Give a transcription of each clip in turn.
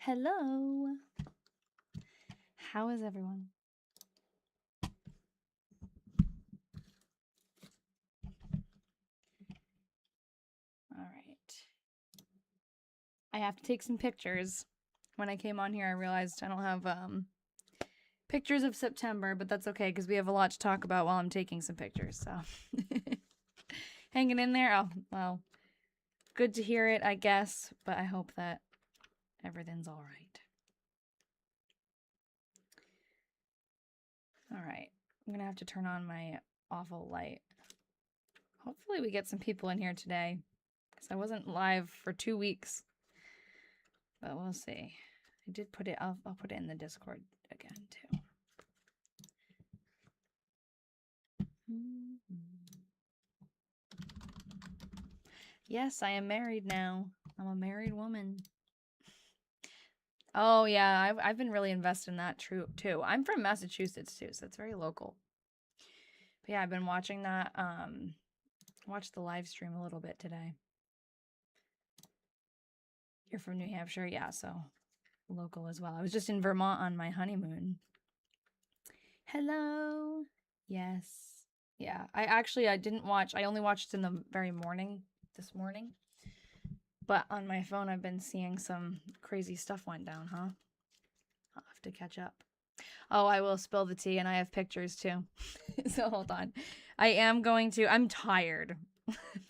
Hello. How is everyone? All right. I have to take some pictures. When I came on here, I realized I don't have pictures of September, but that's okay because we have a lot to talk about while I'm taking some pictures. So hanging in there. Oh, well, good to hear it, I guess, but I hope that everything's all right. All right. I'm going to have to turn on my awful light. Hopefully we get some people in here today because I wasn't live for 2 weeks. But we'll see. I did put it, I'll put it in the Discord again, too. Yes, I am married now. I'm a married woman. Oh, yeah, I've been really invested in that, too. I'm from Massachusetts, too, so it's very local. But yeah, I've been watching that, watched the live stream a little bit today. You're from New Hampshire? Yeah, so local as well. I was just in Vermont on my honeymoon. Hello. Yes. Yeah, I didn't watch. I only watched in the very morning, this morning. But on my phone, I've been seeing some crazy stuff went down, huh? I'll have to catch up. Oh, I will spill the tea, and I have pictures, too. So hold on. I'm tired,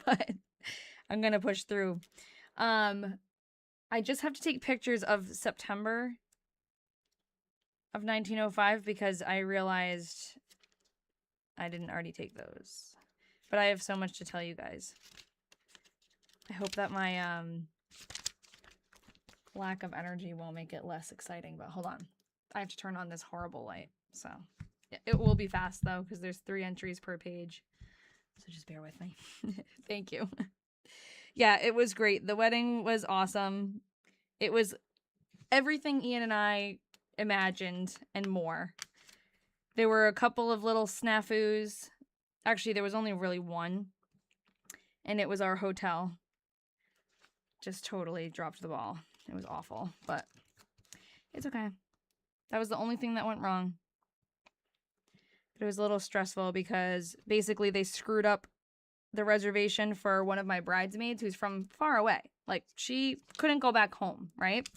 but I'm going to push through. I just have to take pictures of September of 1905 because I realized I didn't already take those. But I have so much to tell you guys. I hope that my lack of energy won't make it less exciting, but hold on. I have to turn on this horrible light. So it will be fast though, because there's 3 entries per page. So just bear with me. Thank you. Yeah, it was great. The wedding was awesome. It was everything Ian and I imagined and more. There were a couple of little snafus. Actually, there was only really one. And it was our hotel. Just totally dropped the ball. It was awful, but it's okay. That was the only thing that went wrong. But it was a little stressful because basically they screwed up the reservation for one of my bridesmaids who's from far away. Like, she couldn't go back home, right?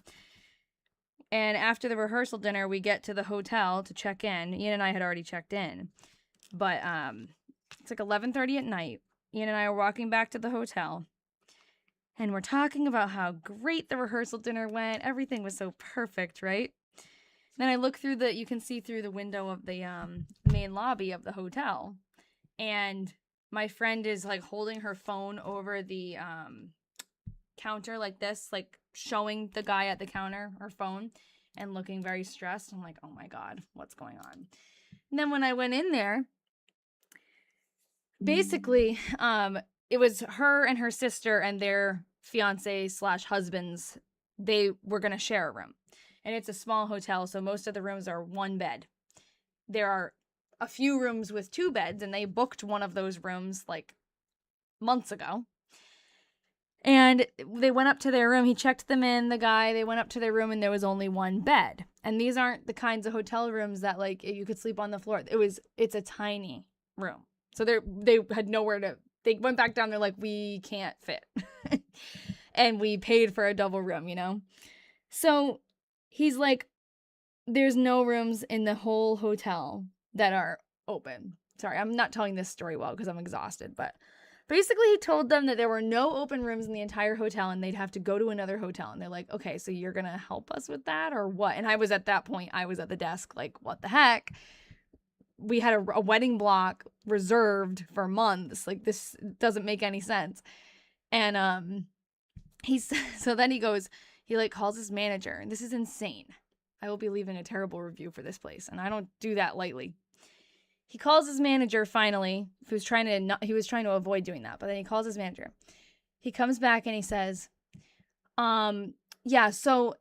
And after the rehearsal dinner, we get to the hotel to check in. Ian and I had already checked in. But it's like 11:30 at night. Ian and I are walking back to the hotel. And we're talking about how great the rehearsal dinner went. Everything was so perfect, right? Then I look through you can see through the window of the main lobby of the hotel. And my friend is like holding her phone over the counter like this, like showing the guy at the counter her phone and looking very stressed. I'm like, oh my God, what's going on? And then when I went in there, basically, it was her and her sister and their fiance/husbands. They were going to share a room. And it's a small hotel, so most of the rooms are 1 bed. There are a few rooms with 2 beds, and they booked one of those rooms like months ago. And they went up to their room. He checked them in, the guy. They went up to their room, and there was only 1 bed. And these aren't the kinds of hotel rooms that, like, you could sleep on the floor. It's a tiny room. So they had nowhere to... They went back down. They're like, we can't fit. And we paid for a double room, you know? So he's like, there's no rooms in the whole hotel that are open. Sorry, I'm not telling this story well because I'm exhausted. But basically, he told them that there were no open rooms in the entire hotel and they'd have to go to another hotel. And they're like, okay, so you're going to help us with that or what? And I was at that point, I was at the desk like, what the heck? We had a wedding block reserved for months. Like, this doesn't make any sense. And so then he like calls his manager, and this is insane. I will be leaving a terrible review for this place, and I don't do that lightly. He calls his manager finally. He was trying to avoid doing that, but then he calls his manager. He comes back and he says, yeah, so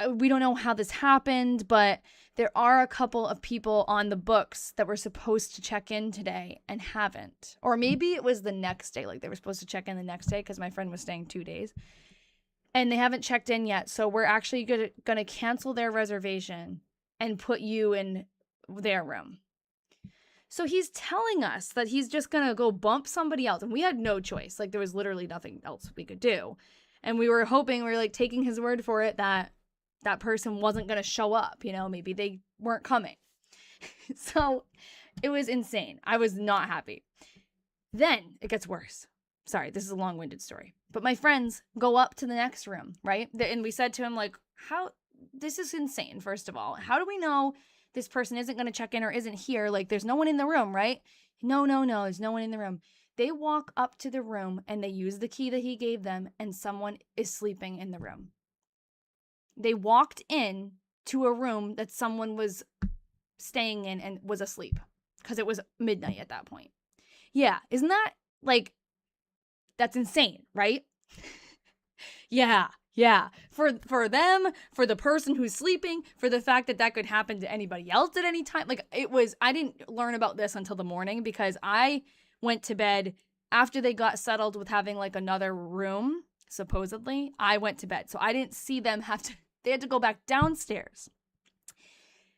we don't know how this happened, but there are a couple of people on the books that were supposed to check in today and haven't. Or maybe it was the next day. Like, they were supposed to check in the next day because my friend was staying 2 days. and they haven't checked in yet. So we're actually going to cancel their reservation and put you in their room. So he's telling us that he's just going to go bump somebody else. And we had no choice. Like, there was literally nothing else we could do. And we were hoping, we were like taking his word for it, that that person wasn't going to show up. You know, maybe they weren't coming. So it was insane. I was not happy. Then it gets worse. Sorry, this is a long-winded story. But my friends go up to the next room, right? And we said to him, like, this is insane, first of all. How do we know this person isn't going to check in or isn't here? Like, there's no one in the room, right? No, there's no one in the room. They walk up to the room and they use the key that he gave them, and someone is sleeping in the room. They walked in to a room that someone was staying in and was asleep because it was midnight at that point. Yeah, isn't that, like, that's insane, right? Yeah. For them, for the person who's sleeping, for the fact that that could happen to anybody else at any time. Like, I didn't learn about this until the morning because I went to bed after they got settled with having like another room, supposedly. I went to bed. So I didn't see them they had to go back downstairs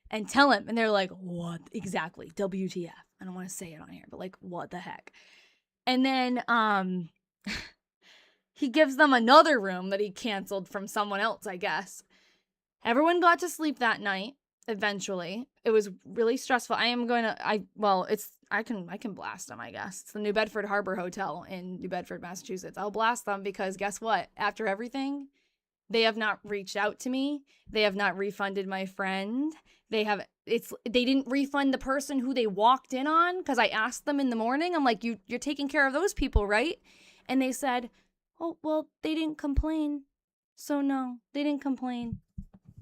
and tell him. And they're like, what exactly? WTF. I don't want to say it on here, but like, what the heck? And then, he gives them another room that he canceled from someone else, I guess. Everyone got to sleep that night, eventually. It was really stressful. I can blast them, I guess. It's the New Bedford Harbor Hotel in New Bedford, Massachusetts. I'll blast them because guess what? After everything, they have not reached out to me. They have not refunded my friend. They didn't refund the person who they walked in on because I asked them in the morning. I'm like, you're taking care of those people, right? And they said, oh, well, they didn't complain. So no, they didn't complain.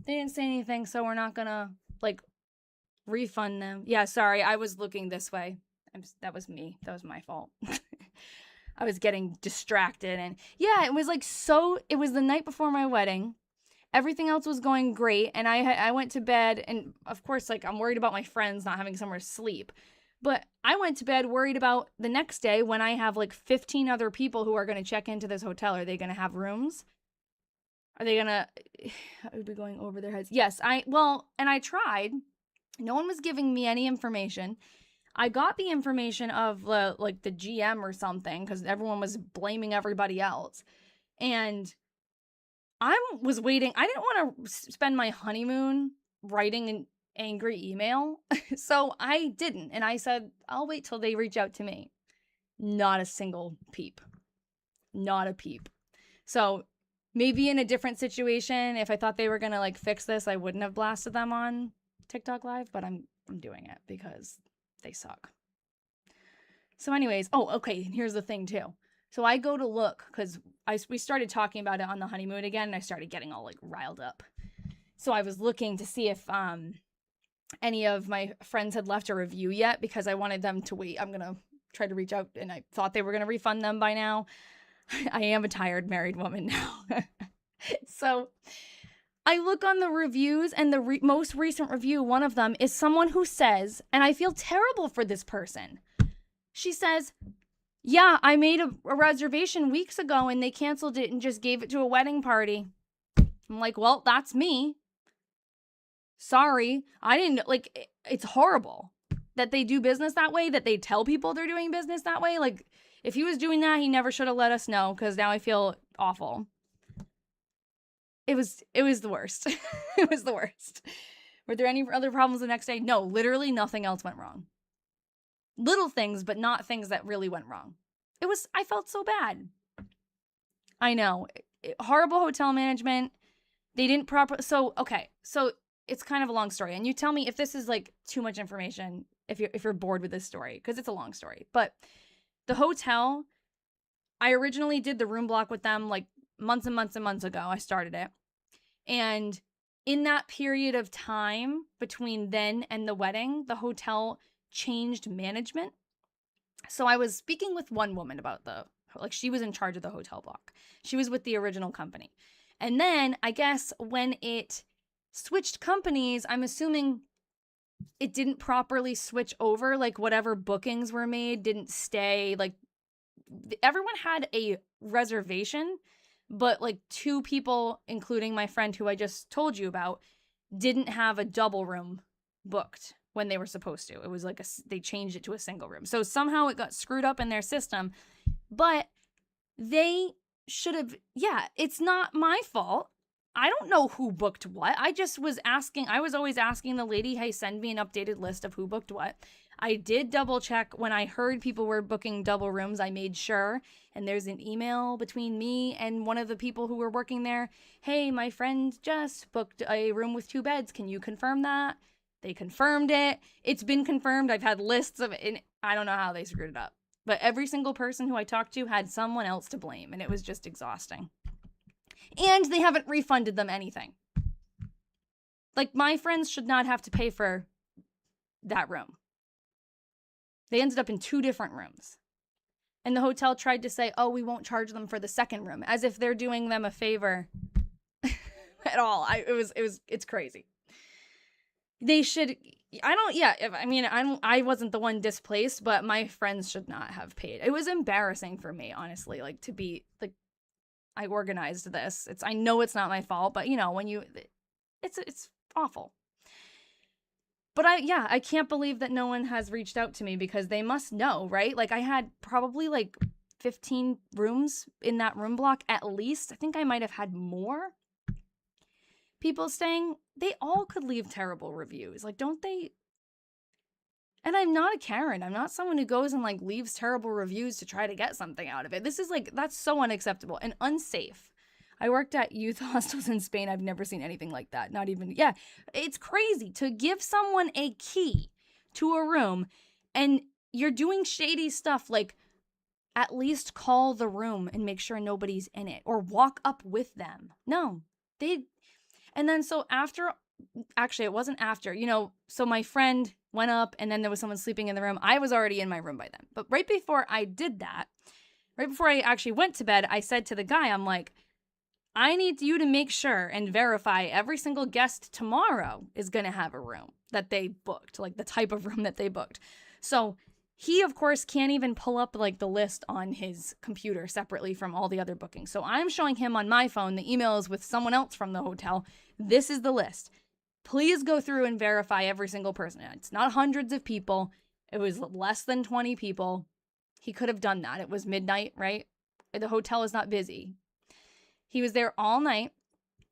They didn't say anything, so we're not gonna, like, refund them. Yeah, sorry, I was looking this way. That was me. That was my fault. I was getting distracted. And yeah, it was like it was the night before my wedding. Everything else was going great. And I went to bed. And of course, like, I'm worried about my friends not having somewhere to sleep. But I went to bed worried about the next day when I have like 15 other people who are going to check into this hotel. Are they going to have rooms? Are they going to be going over their heads? Yes, and I tried. No one was giving me any information. I got the information of the GM or something because everyone was blaming everybody else. And I was waiting. I didn't want to spend my honeymoon writing an angry email. So I didn't. And I said, I'll wait till they reach out to me. Not a single peep. Not a peep. So maybe in a different situation, if I thought they were going to like fix this, I wouldn't have blasted them on TikTok Live, but I'm doing it because they suck. So anyways, okay, here's the thing too. So I go to look because we started talking about it on the honeymoon again, and I started getting all like riled up. So I was looking to see if any of my friends had left a review yet because I wanted them to wait. I'm going to try to reach out, and I thought they were going to refund them by now. I am a tired married woman now. So I look on the reviews, and the most recent review, one of them, is someone who says, and I feel terrible for this person. She says, yeah, I made a reservation weeks ago and they canceled it and just gave it to a wedding party. I'm like, well, that's me. Sorry. I didn't, like, it's horrible that they do business that way, that they tell people they're doing business that way. Like, if he was doing that, he never should have let us know because now I feel awful. It was the worst. It was the worst. Were there any other problems the next day? No, literally nothing else went wrong. Little things, but not things that really went wrong. I felt so bad. I know. Horrible hotel management. They didn't so it's kind of a long story. And you tell me if this is like too much information, if you're bored with this story, because it's a long story. But the hotel, I originally did the room block with them like months and months and months ago. I started it. And in that period of time between then and the wedding, the hotel changed management. So I was speaking with one woman about she was in charge of the hotel block. She was with the original company. And then I guess when it switched companies, I'm assuming it didn't properly switch over. Like whatever bookings were made didn't stay. Like everyone had a reservation, but like 2 people, including my friend who I just told you about, didn't have a double room booked when they were supposed to. It was like they changed it to a single room. So somehow it got screwed up in their system, but they should have, yeah, it's not my fault. I don't know who booked what. I just was asking, I was always asking the lady, hey, send me an updated list of who booked what. I did double check when I heard people were booking double rooms. I made sure, and there's an email between me and one of the people who were working there. Hey, my friend Jess booked a room with 2 beds. Can you confirm that? They confirmed it. It's been confirmed. I've had lists of it. And I don't know how they screwed it up. But every single person who I talked to had someone else to blame, and it was just exhausting. And they haven't refunded them anything. Like, my friends should not have to pay for that room. They ended up in 2 different rooms. And the hotel tried to say, oh, we won't charge them for the second room, as if they're doing them a favor at all. It's crazy. They should, I wasn't the one displaced, but my friends should not have paid. It was embarrassing for me, honestly, like, to be, like, I organized this. I know it's not my fault, but, you know, when it's awful. But I can't believe that no one has reached out to me, because they must know, right? Like, I had probably like 15 rooms in that room block at least. I think I might have had more people staying. They all could leave terrible reviews. Like, don't they? And I'm not a Karen. I'm not someone who goes and like leaves terrible reviews to try to get something out of it. This is like, that's so unacceptable and unsafe. I worked at youth hostels in Spain. I've never seen anything like that. Not even, yeah. It's crazy to give someone a key to a room and you're doing shady stuff, like at least call the room and make sure nobody's in it, or walk up with them. No, and then so after, actually it wasn't after, you know, so my friend went up and then there was someone sleeping in the room. I was already in my room by then. But right before I did that, right before I actually went to bed, I said to the guy, I'm like, I need you to make sure and verify every single guest tomorrow is going to have a room that they booked, like the type of room that they booked. So he, of course, can't even pull up like the list on his computer separately from all the other bookings. So I'm showing him on my phone the emails with someone else from the hotel. This is the list. Please go through and verify every single person. It's not hundreds of people. It was less than 20 people. He could have done that. It was midnight, right? The hotel is not busy. He was there all night.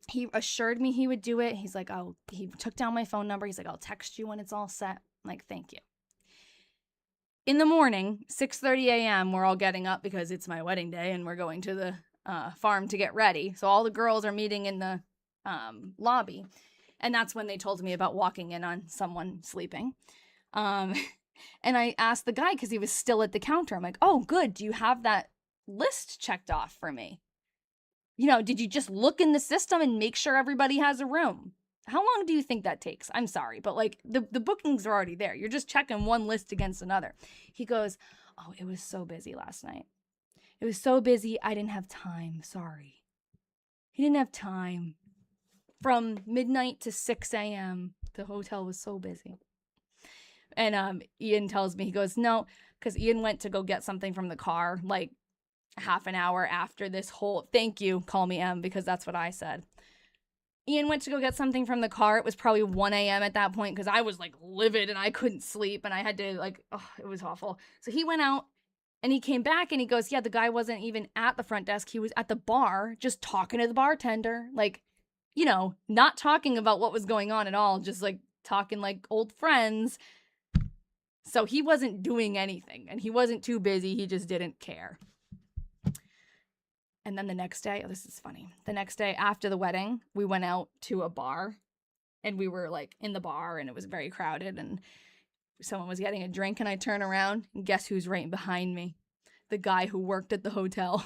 He assured me he would do it. He's like, oh, he took down my phone number. He's like, I'll text you when it's all set. I'm like, thank you. In the morning, 6:30 a.m., we're all getting up because it's my wedding day and we're going to the farm to get ready. So all the girls are meeting in the lobby. And that's when they told me about walking in on someone sleeping. And I asked the guy, because he was still at the counter. I'm like, oh, good. Do you have that list checked off for me? You know, did you just look in the system and make sure everybody has a room? How long do you think that takes? I'm sorry, but like the bookings are already there. You're just checking one list against another. He goes, oh, it was so busy last night. It was so busy. I didn't have time. Sorry. He didn't have time. From midnight to 6 a.m., the hotel was so busy. And Ian tells me, he goes, no, because Ian went to go get something from the car, like half an hour after this whole, thank you, call me M, because that's what I said. Ian went to go get something from the car. It was probably 1 a.m. at that point, because I was like livid and I couldn't sleep and I had to like, oh, it was awful. So he went out and he came back and he goes, yeah, the guy wasn't even at the front desk. He was at the bar just talking to the bartender, like, you know, not talking about what was going on at all, just like talking like old friends. So he wasn't doing anything and he wasn't too busy. He just didn't care. And then the next day, oh, this is funny. The next day after the wedding, we went out to a bar and we were like in the bar and it was very crowded and someone was getting a drink and I turn around and guess who's right behind me? The guy who worked at the hotel.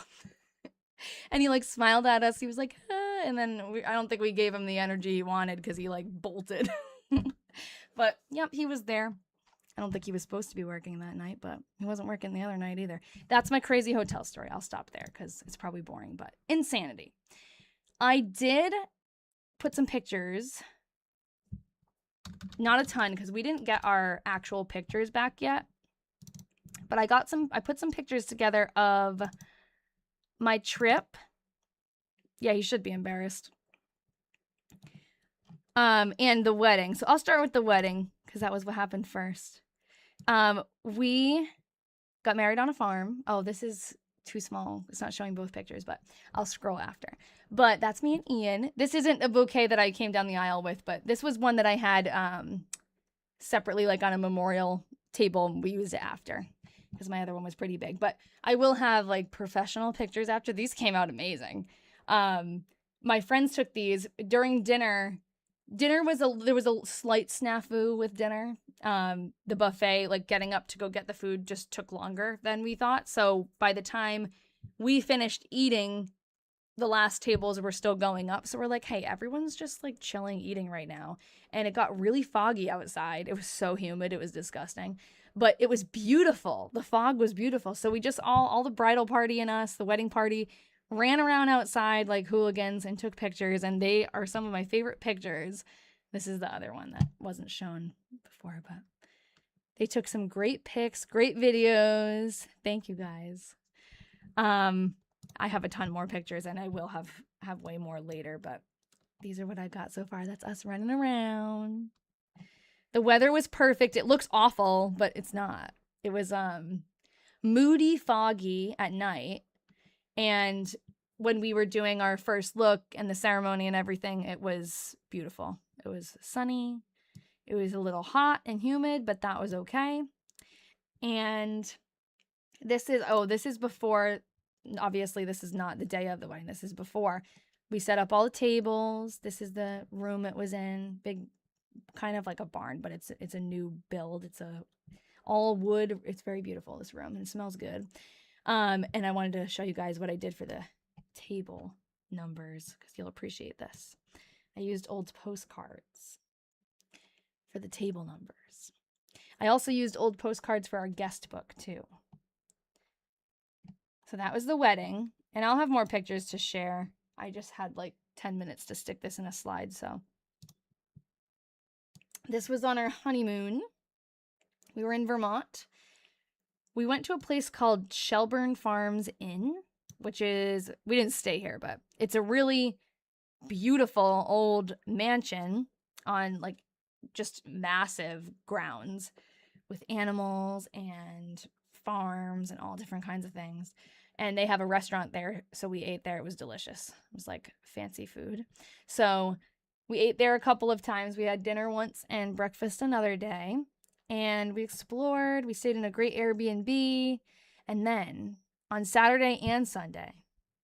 And he like smiled at us. He was like, ah. And then I don't think we gave him the energy he wanted because he like bolted. But yep, he was there. I don't think he was supposed to be working that night, but he wasn't working the other night either. That's my crazy hotel story. I'll stop there because it's probably boring, but insanity. I did put some pictures. Not a ton because we didn't get our actual pictures back yet. But I put some pictures together of my trip Yeah, he should be embarrassed. And the wedding. So I'll start with the wedding because that was what happened first. We got married on a farm. Oh, this is too small. It's not showing both pictures, but I'll scroll after. But that's me and Ian. This isn't a bouquet that I came down the aisle with, but this was one that I had separately, like on a memorial table, and we used it after because my other one was pretty big. But I will have like professional pictures after. These came out amazing. My friends took these during dinner. There was a slight snafu with dinner. The buffet, like getting up to go get the food, just took longer than we thought. So by the time we finished eating, the last tables were still going up. So we're like, hey, everyone's just like chilling, eating right now. And it got really foggy outside. It was so humid. It was disgusting. But it was beautiful. The fog was beautiful. So we just all the bridal party and us, the wedding party, ran around outside like hooligans and took pictures. And they are some of my favorite pictures. This is the other one that wasn't shown before, but they took some great pics, great videos. Thank you guys. I have a ton more pictures and I will have way more later, but these are what I got so far. That's us running around. The weather was perfect. It looks awful, but it's not. It was moody, foggy at night. And when we were doing our first look and the ceremony and everything, it was beautiful. It was sunny. It was a little hot and humid, but that was okay. And this is before. Obviously, this is not the day of the wedding. This is before. We set up all the tables. This is the room it was in. Big, kind of like a barn, but it's a new build. It's a all wood. It's very beautiful, this room, and it smells good. And I wanted to show you guys what I did for the table numbers because you'll appreciate this. I used old postcards for the table numbers. I also used old postcards for our guest book too. So that was the wedding, and I'll have more pictures to share. I just had like 10 minutes to stick this in a slide, so. This was on our honeymoon. We were in Vermont. We went to a place called Shelburne Farms Inn, which is, we didn't stay here, but it's a really beautiful old mansion on like just massive grounds with animals and farms and all different kinds of things. And they have a restaurant there, so we ate there. It was delicious. It was like fancy food. So we ate there a couple of times. We had dinner once and breakfast another day. And we explored. We stayed in a great Airbnb. And then on Saturday and Sunday,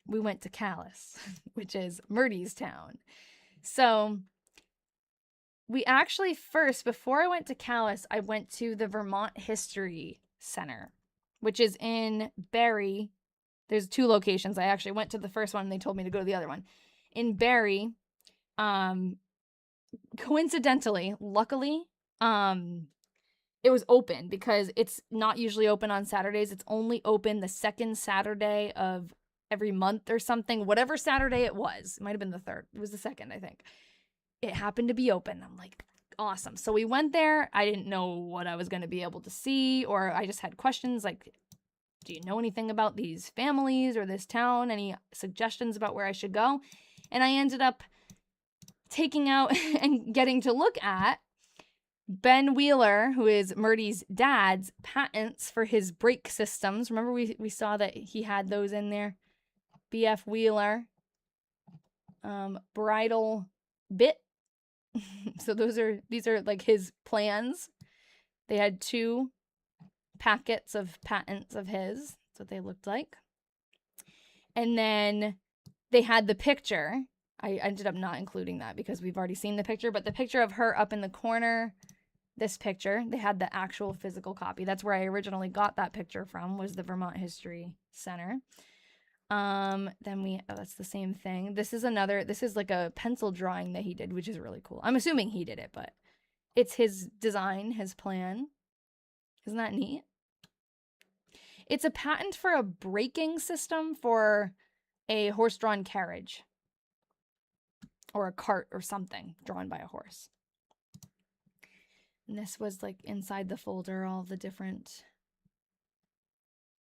we went to Calais, which is Myrtie's town. So we actually first, before I went to Calais, I went to the Vermont History Center, which is in Barrie. There's 2 locations. I actually went to the first one and they told me to go to the other one. In Barrie, coincidentally, luckily, it was open because it's not usually open on Saturdays. It's only open the second Saturday of every month or something. Whatever Saturday it was. It might have been the 3rd. It was the 2nd, I think. It happened to be open. I'm like, awesome. So we went there. I didn't know what I was going to be able to see, or I just had questions like, do you know anything about these families or this town? Any suggestions about where I should go? And I ended up taking out and getting to look at Ben Wheeler, who is Myrtie's dad's, patents for his brake systems. Remember we saw that he had those in there? BF Wheeler. Bridal bit. So these are like his plans. They had 2 packets of patents of his. That's what they looked like. And then they had the picture. I ended up not including that because we've already seen the picture, but the picture of her up in the corner, this picture, they had the actual physical copy. That's where I originally got that picture from, was the Vermont History Center. That's the same thing. This is like a pencil drawing that he did, which is really cool. I'm assuming he did it, but it's his design, his plan. Isn't that neat? It's a patent for a braking system for a horse-drawn carriage or a cart or something drawn by a horse. And this was like inside the folder, all the different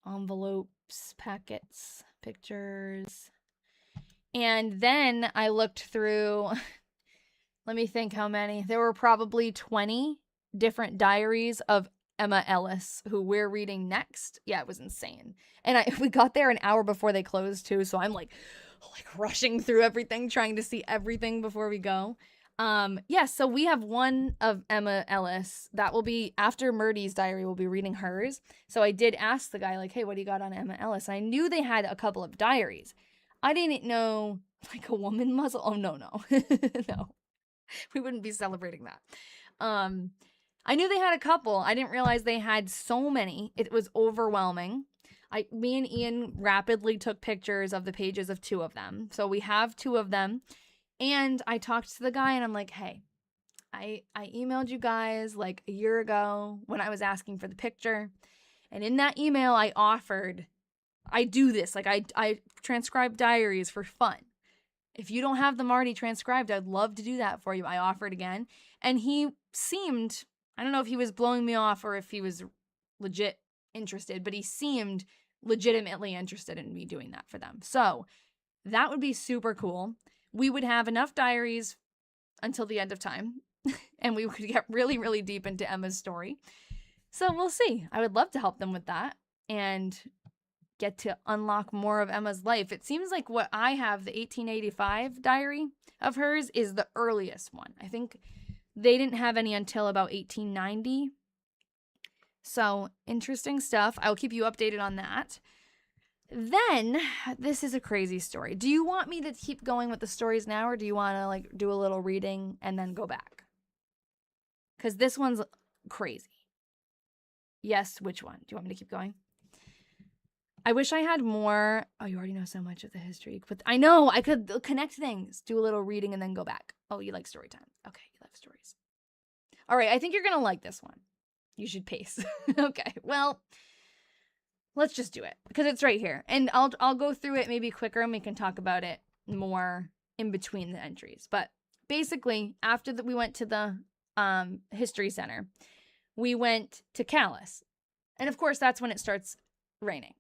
envelopes, packets, pictures. And then I looked through, let me think how many. There were probably 20 different diaries of Emma Ellis, who we're reading next. Yeah, it was insane. And we got there an hour before they closed too, so I'm like rushing through everything, trying to see everything before we go. Yeah, so we have one of Emma Ellis. That will be after Myrtie's diary, we'll be reading hers. So I did ask the guy, like, hey, what do you got on Emma Ellis? And I knew they had a couple of diaries. I didn't know, like, a woman muzzle. Oh, no. No. We wouldn't be celebrating that. I knew they had a couple. I didn't realize they had so many. It was overwhelming. Me and Ian rapidly took pictures of the pages of 2 of them. So we have 2 of them. And I talked to the guy and I'm like, hey, I emailed you guys like a year ago when I was asking for the picture. And in that email, I do this. Like I transcribe diaries for fun. If you don't have them already transcribed, I'd love to do that for you. I offered again. And he seemed, I don't know if he was blowing me off or if he was legit interested, but he seemed legitimately interested in me doing that for them. So that would be super cool. We would have enough diaries until the end of time, and we could get really, really deep into Emma's story. So we'll see. I would love to help them with that and get to unlock more of Emma's life. It seems like what I have, the 1885 diary of hers, is the earliest one. I think they didn't have any until about 1890. So interesting stuff. I'll keep you updated on that. Then, this is a crazy story. Do you want me to keep going with the stories now, or do you want to like do a little reading and then go back? Because this one's crazy. Yes, which one? Do you want me to keep going? I wish I had more. Oh, you already know so much of the history. But I know I could connect things. Do a little reading and then go back. Oh, you like story time. Okay, you love stories. All right, I think you're going to like this one. You should pace. Okay, well, let's just do it because it's right here. And I'll go through it maybe quicker and we can talk about it more in between the entries. But basically, after that we went to the history center, we went to Calais. And of course, that's when it starts raining.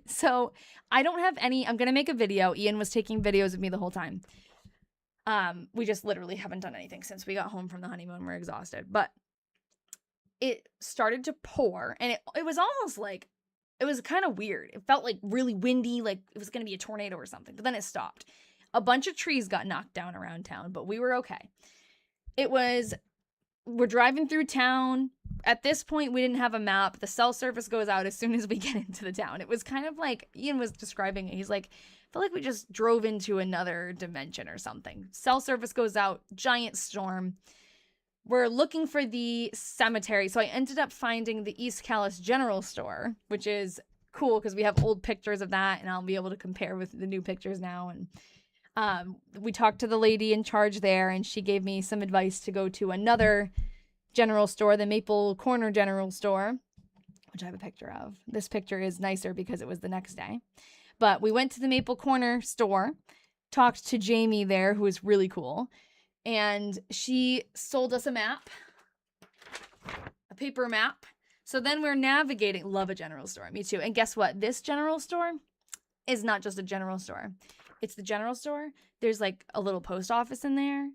So I don't have any, I'm going to make a video. Ian was taking videos of me the whole time. We just literally haven't done anything since we got home from the honeymoon. We're exhausted. But it started to pour and it was almost like, it was kind of weird. It felt like really windy, like it was going to be a tornado or something. But then it stopped. A bunch of trees got knocked down around town, but we were okay. We're driving through town. At this point, we didn't have a map. The cell service goes out as soon as we get into the town. It was kind of like, Ian was describing it. He's like, I feel like we just drove into another dimension or something. Cell service goes out, giant storm. We're looking for the cemetery. So I ended up finding the East Calais General Store, which is cool because we have old pictures of that and I'll be able to compare with the new pictures now. And we talked to the lady in charge there and she gave me some advice to go to another general store, the Maple Corner General Store, which I have a picture of. This picture is nicer because it was the next day. But we went to the Maple Corner store, talked to Jamie there, who was really cool. And she sold us a map, a paper map. So then we're navigating. Love a general store. Me too. And guess what? This general store is not just a general store. It's the general store. There's like a little post office in there.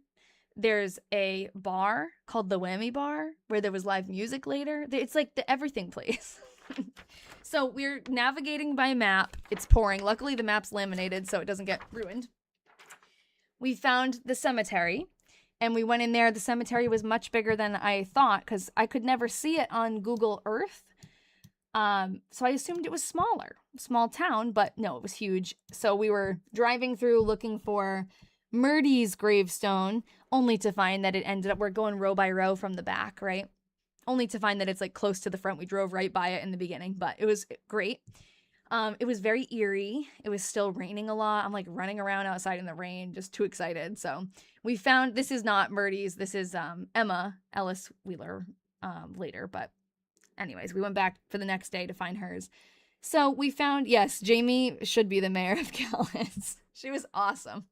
There's a bar called the Whammy Bar where there was live music later. It's like the everything place. So we're navigating by map. It's pouring. Luckily, the map's laminated so it doesn't get ruined. We found the cemetery. And we went in there. The cemetery was much bigger than I thought because I could never see it on Google Earth. So I assumed it was smaller, small town, but no, it was huge. So we were driving through looking for Myrtie's gravestone, only to find that it ended up, we're going row by row from the back, right? Only to find that it's like close to the front. We drove right by it in the beginning, but it was great. It was very eerie. It was still raining a lot. I'm like running around outside in the rain, just too excited. So we found, this is not Myrtie's. This is Emma Ellis Wheeler later. But anyways, we went back for the next day to find hers. So we found, yes, Jamie should be the mayor of Calais. She was awesome.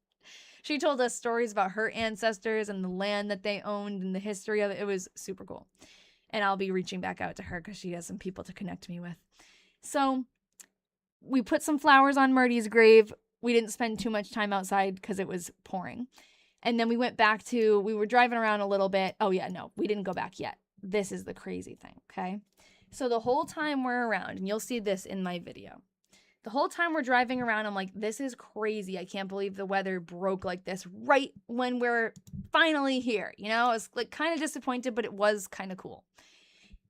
She told us stories about her ancestors and the land that they owned and the history of it. It was super cool. And I'll be reaching back out to her because she has some people to connect me with. So we put some flowers on Myrtie's grave. we didn't spend too much time outside because it was pouring. And then we went back to, we were driving around a little bit. Oh yeah, no, we didn't go back yet. This is the crazy thing, okay? So the whole time we're around, and you'll see this in my video, the whole time we're driving around, I'm like, this is crazy. I can't believe the weather broke like this right when we're finally here. You know, I was like kind of disappointed, but it was kind of cool.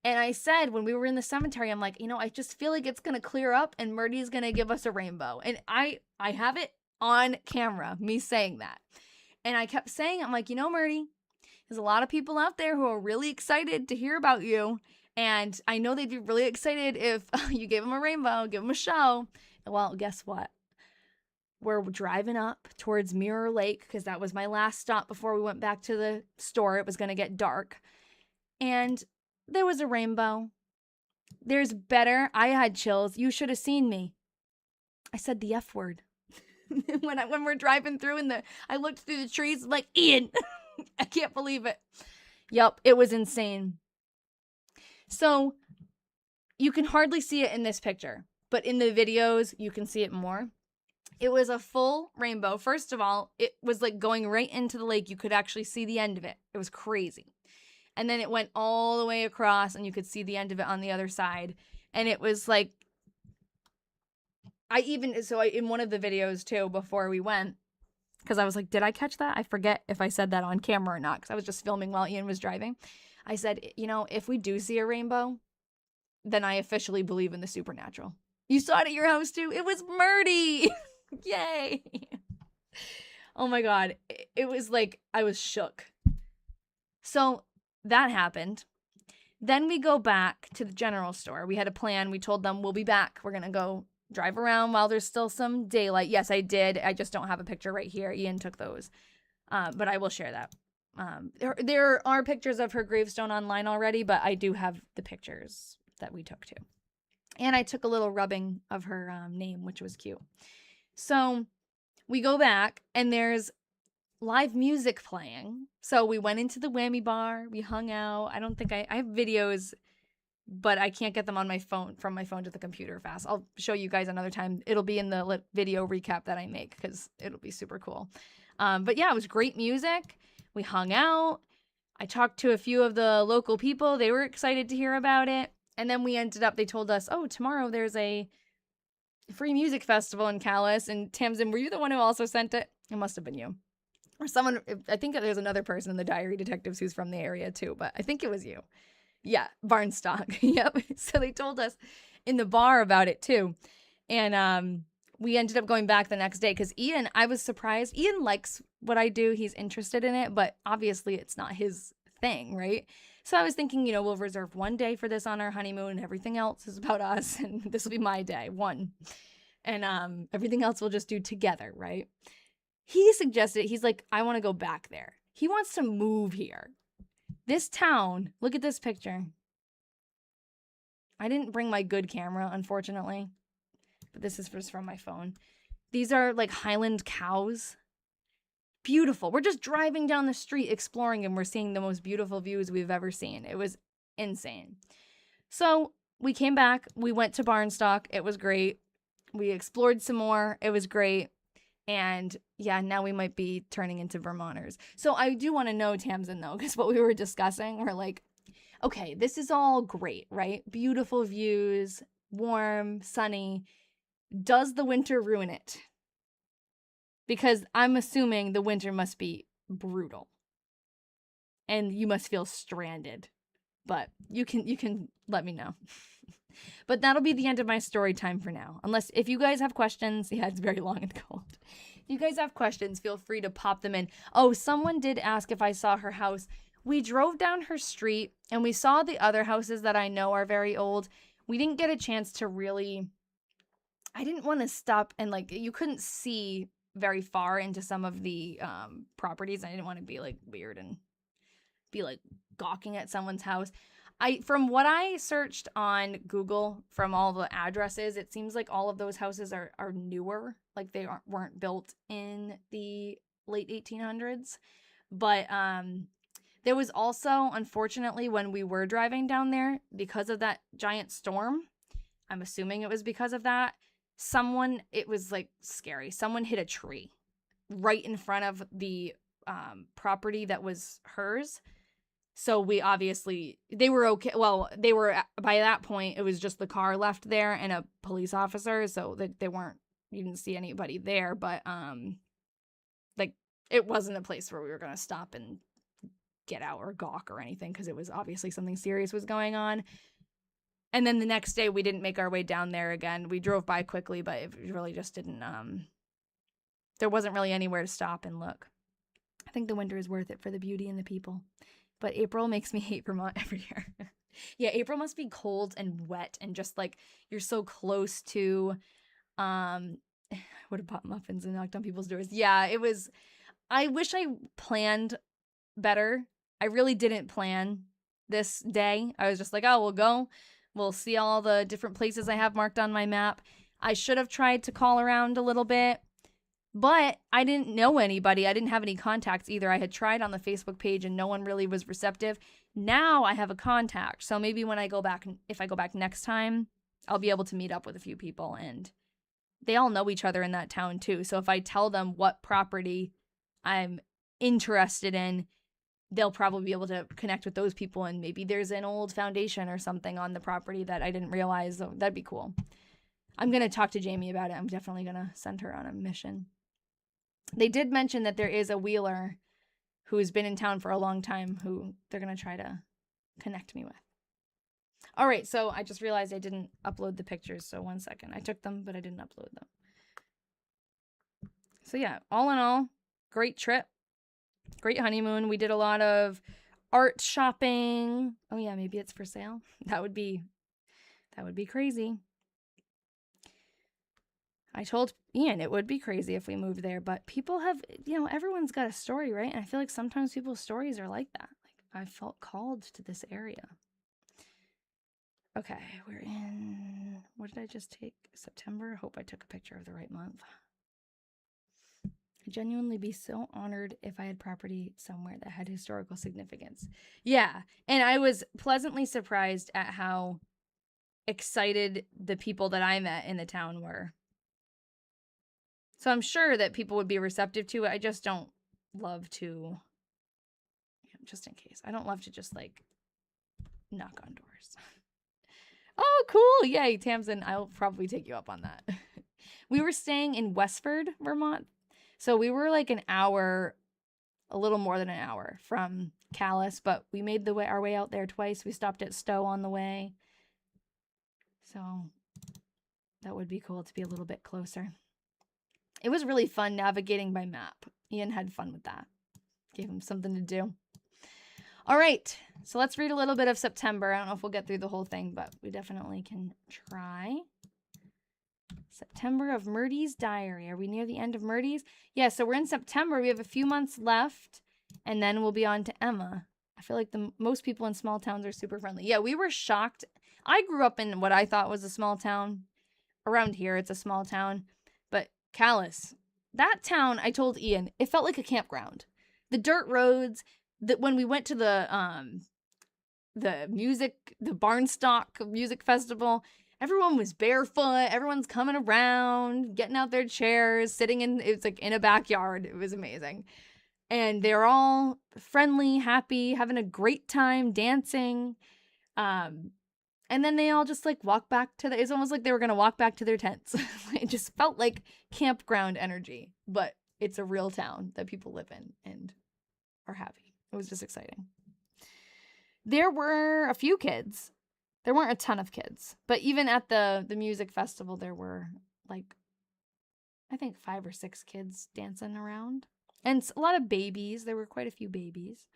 And I said, when we were in the cemetery, I'm like, you know, I just feel like it's going to clear up and Myrtie's going to give us a rainbow. And I have it on camera, me saying that. And I kept saying, I'm like, you know, Myrtie, there's a lot of people out there who are really excited to hear about you. And I know they'd be really excited if you gave them a rainbow, give them a show. Well, guess what? We're driving up towards Mirror Lake because that was my last stop before we went back to the store. It was going to get dark. And there was a rainbow. There's better. I had chills. You should have seen me. I said the F word. when we're driving through and I looked through the trees, I'm like, Ian, I can't believe it. Yep, it was insane. So you can hardly see it in this picture, but in the videos, you can see it more. It was a full rainbow. First of all, it was like going right into the lake. You could actually see the end of it. It was crazy. And then it went all the way across and you could see the end of it on the other side. And it was like, in one of the videos too, before we went, because I was like, did I catch that? I forget if I said that on camera or not, because I was just filming while Ian was driving. I said, you know, if we do see a rainbow, then I officially believe in the supernatural. You saw it at your house too? It was Myrtie! Yay! Oh my God. It was like, I was shook. So that happened. Then we go back to the general store. We had a plan. We told them we'll be back. We're going to go drive around while there's still some daylight. Yes, I did. I just don't have a picture right here. Ian took those. But I will share that. There are pictures of her gravestone online already, but I do have the pictures that we took too. And I took a little rubbing of her name, which was cute. So we go back and there's live music playing. So we went into the whammy bar. We hung out. I don't think I have videos, but I can't get them on my phone, from my phone to the computer fast. I'll show you guys another time. It'll be in the video recap that I make because it'll be super cool. But yeah, it was great music. We hung out. I talked to a few of the local people. They were excited to hear about it. And then we ended up, they told us, oh, tomorrow there's a free music festival in Calais. And Tamsin, were you the one who also sent it? It must have been you. Or someone, I think there's another person in the Diary Detectives who's from the area too, but I think it was you. Yeah, Barnstock. Yep. So they told us in the bar about it too. And we ended up going back the next day because Ian, I was surprised. Ian likes what I do. He's interested in it, but obviously it's not his thing, right? So I was thinking, you know, we'll reserve one day for this on our honeymoon and everything else is about us. And this will be my day, one. And everything else we'll just do together, right? He suggested, he's like, I want to go back there. He wants to move here. This town, look at this picture. I didn't bring my good camera, unfortunately. But this is just from my phone. These are like Highland cows. Beautiful. We're just driving down the street exploring and we're seeing the most beautiful views we've ever seen. It was insane. So we came back. We went to Barnstock. It was great. We explored some more. It was great. And yeah, now we might be turning into Vermonters. So I do want to know, Tamsin, though, because what we were discussing, we're like, okay, this is all great, right? Beautiful views, warm, sunny. Does the winter ruin it? Because I'm assuming the winter must be brutal. And you must feel stranded. But you can let me know. But that'll be the end of my story time for now. Unless, if you guys have questions, yeah, it's very long and cold. If you guys have questions, feel free to pop them in. Oh, someone did ask if I saw her house. We drove down her street and we saw the other houses that I know are very old. We didn't get a chance to really, I didn't want to stop and like, you couldn't see very far into some of the properties. I didn't want to be like weird and be like gawking at someone's house. From what I searched on Google from all the addresses, it seems like all of those houses are newer. Like they weren't built in the late 1800s. But there was also, unfortunately, when we were driving down there, because of that giant storm, I'm assuming it was because of that, it was like scary. Someone hit a tree right in front of the property that was hers. So they were okay. Well, they were, by that point, it was just the car left there and a police officer. So you didn't see anybody there. But, like, it wasn't a place where we were going to stop and get out or gawk or anything, because it was obviously something serious was going on. And then the next day, we didn't make our way down there again. We drove by quickly, but it really just didn't, there wasn't really anywhere to stop and look. I think the winter is worth it for the beauty and the people. But April makes me hate Vermont every year. Yeah, April must be cold and wet and just like you're so close to I would have bought muffins and knocked on people's doors. Yeah, it was. I wish I planned better. I really didn't plan this day. I was just like, oh, we'll go. We'll see all the different places I have marked on my map. I should have tried to call around a little bit, but I didn't know anybody. I didn't have any contacts either. I had tried on the Facebook page and no one really was receptive. Now I have a contact. So maybe when I go back, if I go back next time, I'll be able to meet up with a few people, and they all know each other in that town too. So if I tell them what property I'm interested in, they'll probably be able to connect with those people, and maybe there's an old foundation or something on the property that I didn't realize. So that'd be cool. I'm going to talk to Jamie about it. I'm definitely going to send her on a mission. They did mention that there is a Wheeler who's been in town for a long time who they're going to try to connect me with. All right, so I just realized I didn't upload the pictures, so 1 second. I took them, but I didn't upload them. So yeah, all in all, great trip. Great honeymoon. We did a lot of art shopping. Oh yeah, maybe it's for sale. That would be crazy. I told Ian it would be crazy if we moved there, but people have, everyone's got a story, right? And I feel like sometimes people's stories are like that. Like, I felt called to this area. Okay, we're in, what did I just take? September? I hope I took a picture of the right month. I'd genuinely be so honored if I had property somewhere that had historical significance. Yeah, and I was pleasantly surprised at how excited the people that I met in the town were. So I'm sure that people would be receptive to it. I just don't love to, just in case, I don't love to just like knock on doors. Oh, cool. Yay, Tamsin. I'll probably take you up on that. We were staying in Westford, Vermont. So we were like an hour, a little more than an hour from Calais, but we made our way out there twice. We stopped at Stowe on the way. So that would be cool to be a little bit closer. It was really fun navigating by map. Ian had fun with that. Gave him something to do. All right, so let's read a little bit of September. I don't know if we'll get through the whole thing, but we definitely can try. September of Myrtie's diary. Are we near the end of Myrtie's? Yeah, so we're in September. We have a few months left, and then we'll be on to Emma. I feel like most people in small towns are super friendly. Yeah, we were shocked. I grew up in what I thought was a small town. Around here, it's a small town. But Calais, that town, I told Ian, it felt like a campground. The dirt roads, when we went to the Barnstock Music Festival, everyone was barefoot. Everyone's coming around, getting out their chairs, sitting it's like in a backyard. It was amazing. And they're all friendly, happy, having a great time, dancing. And then they all just like walk back it's almost like they were going to walk back to their tents. It just felt like campground energy, but it's a real town that people live in and are happy. It was just exciting. There were a few kids. There weren't a ton of kids, but even at the music festival, there were like, I think 5 or 6 kids dancing around, and a lot of babies. There were quite a few babies.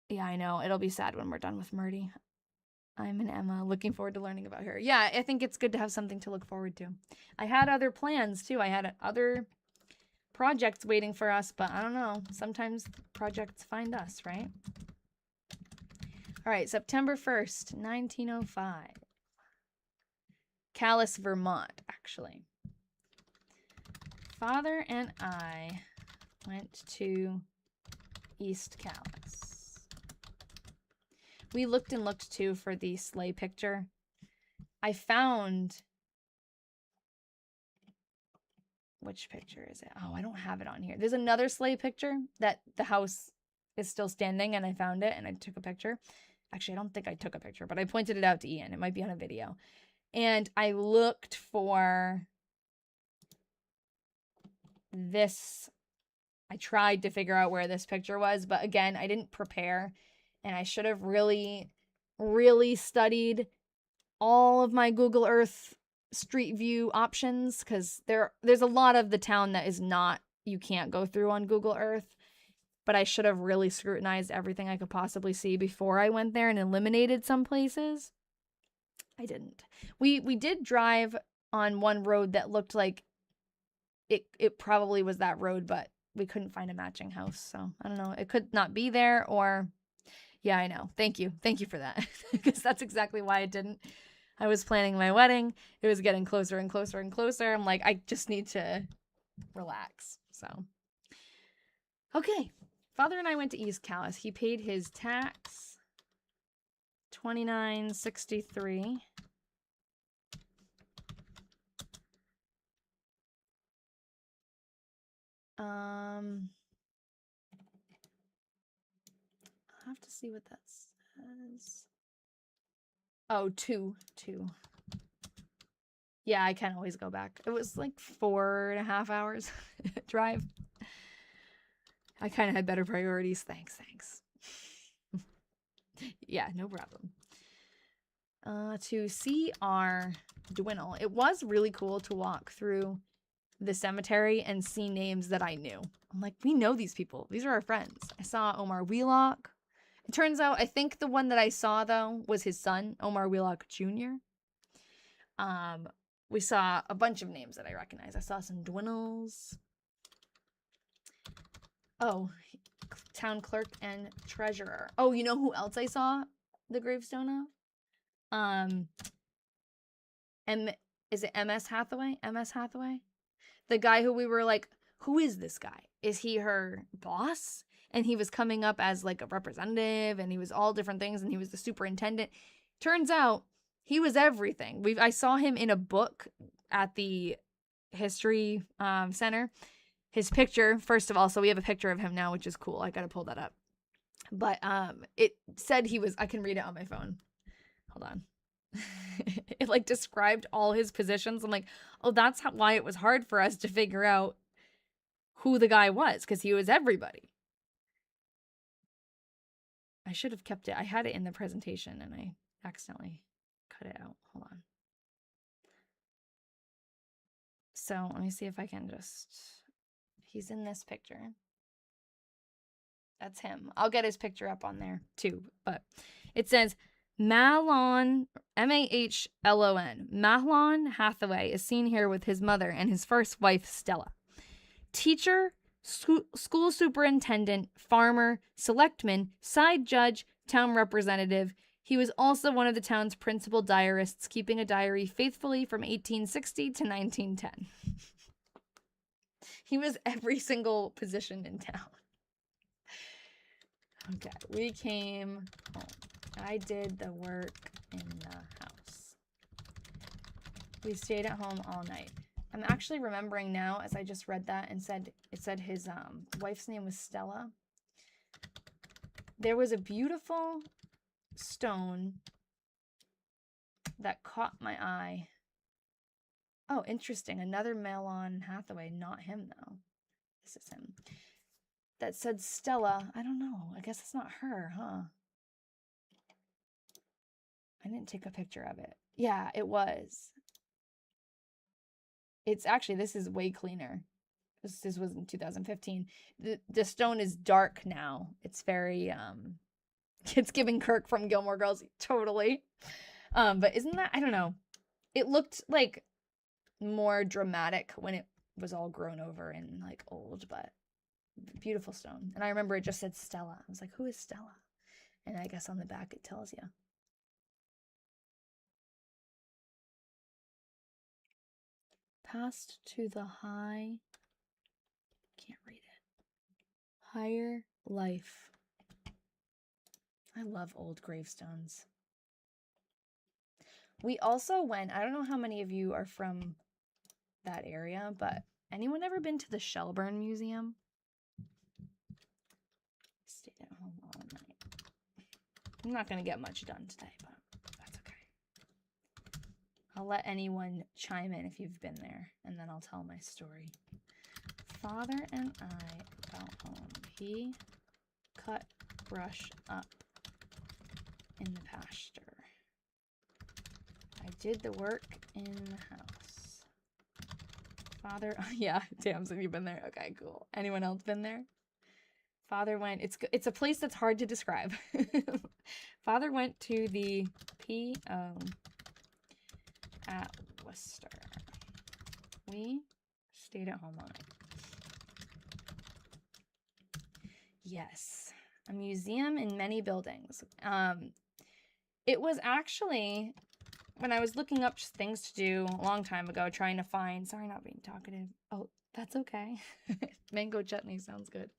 Yeah, I know. It'll be sad when we're done with Myrtie. I'm an Emma, looking forward to learning about her. Yeah, I think it's good to have something to look forward to. I had other plans too. I had other projects waiting for us, but I don't know. Sometimes projects find us, right? All right, September 1st, 1905. Calais, Vermont, actually. Father and I went to East Calais. We looked and looked too for the sleigh picture. I found... Which picture is it? Oh, I don't have it on here. There's another sleigh picture that the house is still standing, and I found it and I took a picture. Actually, I don't think I took a picture, but I pointed it out to Ian. It might be on a video. And I looked for this. I tried to figure out where this picture was, but again, I didn't prepare, and I should have really, really studied all of my Google Earth Street View options, because there's a lot of the town that is not, you can't go through on Google Earth, but I should have really scrutinized everything I could possibly see before I went there and eliminated some places. I didn't. We did drive on one road that looked like it probably was that road, but we couldn't find a matching house, so I don't know. It could not be there, or yeah, I know. Thank you for that, because that's exactly why I didn't. I was planning my wedding. It was getting closer and closer and closer. I'm like, I just need to relax. So, okay. Father and I went to East Calais. He paid his tax, $29.63. I'll have to see what that says. Oh, two. Yeah, I can always go back. It was like 4.5 hours drive. I kind of had better priorities. Thanks. Yeah, no problem. To see our Dwinnell. It was really cool to walk through the cemetery and see names that I knew. I'm like, we know these people. These are our friends. I saw Omar Wheelock. It turns out, I think the one that I saw, though, was his son, Omar Wheelock Jr. We saw a bunch of names that I recognize. I saw some Dwinnells. Oh, town clerk and treasurer. Oh, you know who else I saw the gravestone of? Is it MS Hathaway? MS Hathaway? The guy who we were like, who is this guy? Is he her boss? And he was coming up as like a representative, and he was all different things, and he was the superintendent. Turns out he was everything. I saw him in a book at the history center. His picture, first of all, so we have a picture of him now, which is cool. I gotta pull that up. But it said he was, I can read it on my phone. Hold on. It like described all his positions. I'm like, oh, that's why it was hard for us to figure out who the guy was, because he was everybody. I should have kept it. I had it in the presentation and I accidentally cut it out. Hold on. So let me see if I can just, he's in this picture. That's him. I'll get his picture up on there too, but it says Mahlon, Mahlon. Mahlon Hathaway is seen here with his mother and his first wife, Stella. Teacher, school superintendent, farmer, selectman, side judge, town representative. He was also one of the town's principal diarists, keeping a diary faithfully from 1860 to 1910. He was every single position in town. Okay, we came home. I did the work in the house. We stayed at home all night. I'm actually remembering now, as I just read that and it said his wife's name was Stella. There was a beautiful stone that caught my eye. Oh, interesting. Another Mahlon Hathaway, not him though. This is him. That said Stella. I don't know. I guess it's not her, huh? I didn't take a picture of it. Yeah, it was. It's actually, this is way cleaner. This was in 2015. The stone is dark now. It's very, it's giving Kirk from Gilmore Girls, totally. But isn't that, I don't know. It looked like more dramatic when it was all grown over and like old, but beautiful stone. And I remember it just said Stella. I was like, who is Stella? And I guess on the back it tells you. Passed to the high, can't read it, higher life. I love old gravestones. We also went, I don't know how many of you are from that area, but anyone ever been to the Shelburne Museum? Stayed at home all night. I'm not going to get much done today, but that's okay. I'll let anyone chime in if you've been there, and then I'll tell my story. Father and I got home. He cut brush up in the pasture. I did the work in the house. Father, yeah, damn, so you've been there. Okay, cool. Anyone else been there? Father went, it's a place that's hard to describe. Father went to the P.O. at Worcester. We stayed at home all night. Yes, a museum in many buildings. It was actually, when I was looking up just things to do a long time ago, trying to find, sorry, not being talkative. Oh, that's okay. Mango chutney sounds good.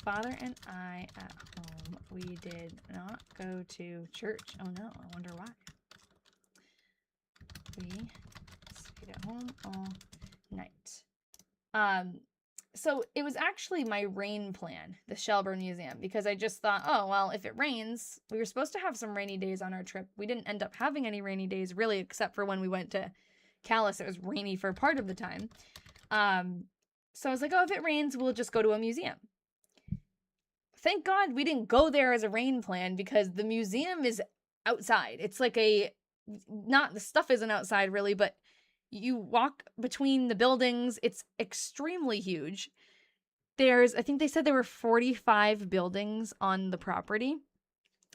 Father and I at home, we did not go to church. Oh no, I wonder why. We stayed at home all night. So it was actually my rain plan, the Shelburne Museum, because I just thought, oh, well, if it rains, we were supposed to have some rainy days on our trip. We didn't end up having any rainy days, really, except for when we went to Calais. It was rainy for part of the time. So I was like, oh, if it rains, we'll just go to a museum. Thank God we didn't go there as a rain plan, because the museum is outside. It's like not the stuff isn't outside really, but you walk between the buildings. It's extremely huge. I think they said there were 45 buildings on the property,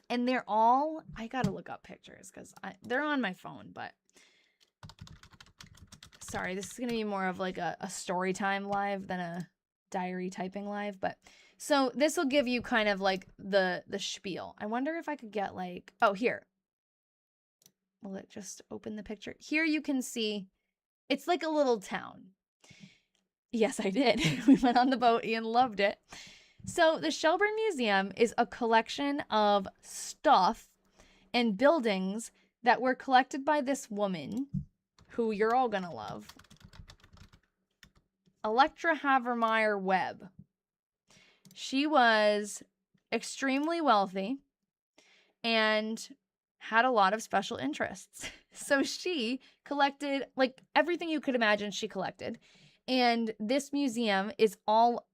and they're all, I gotta look up pictures because they're on my phone, but sorry, this is gonna be more of like a story time live than a diary typing live, but so this will give you kind of like the spiel. I wonder if I could get like, oh, here. Will it just open the picture? Here you can see, it's like a little town. Yes, I did. We went on the boat. Ian loved it. So the Shelburne Museum is a collection of stuff and buildings that were collected by this woman who you're all gonna love. Electra Havermeyer Webb. She was extremely wealthy and had a lot of special interests. So she collected, like, everything you could imagine she collected. And this museum is all,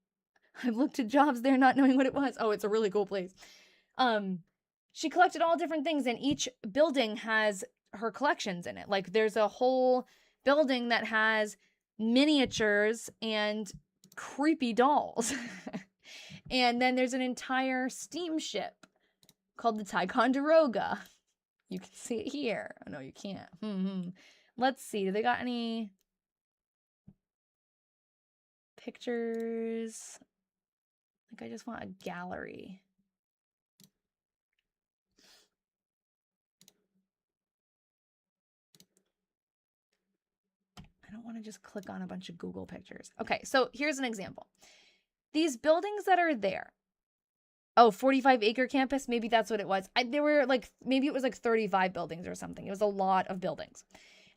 I looked at jobs there not knowing what it was. Oh, it's a really cool place. She collected all different things, and each building has her collections in it. Like, there's a whole building that has miniatures and creepy dolls. And then there's an entire steamship called the Ticonderoga. You can see it here. Oh, no, you can't. Let's see. Do they got any pictures? Like, I just want a gallery. I don't want to just click on a bunch of Google pictures. Okay, so here's an example. These buildings that are there. Oh, 45-acre campus. Maybe that's what it was. There were like, maybe it was like 35 buildings or something. It was a lot of buildings.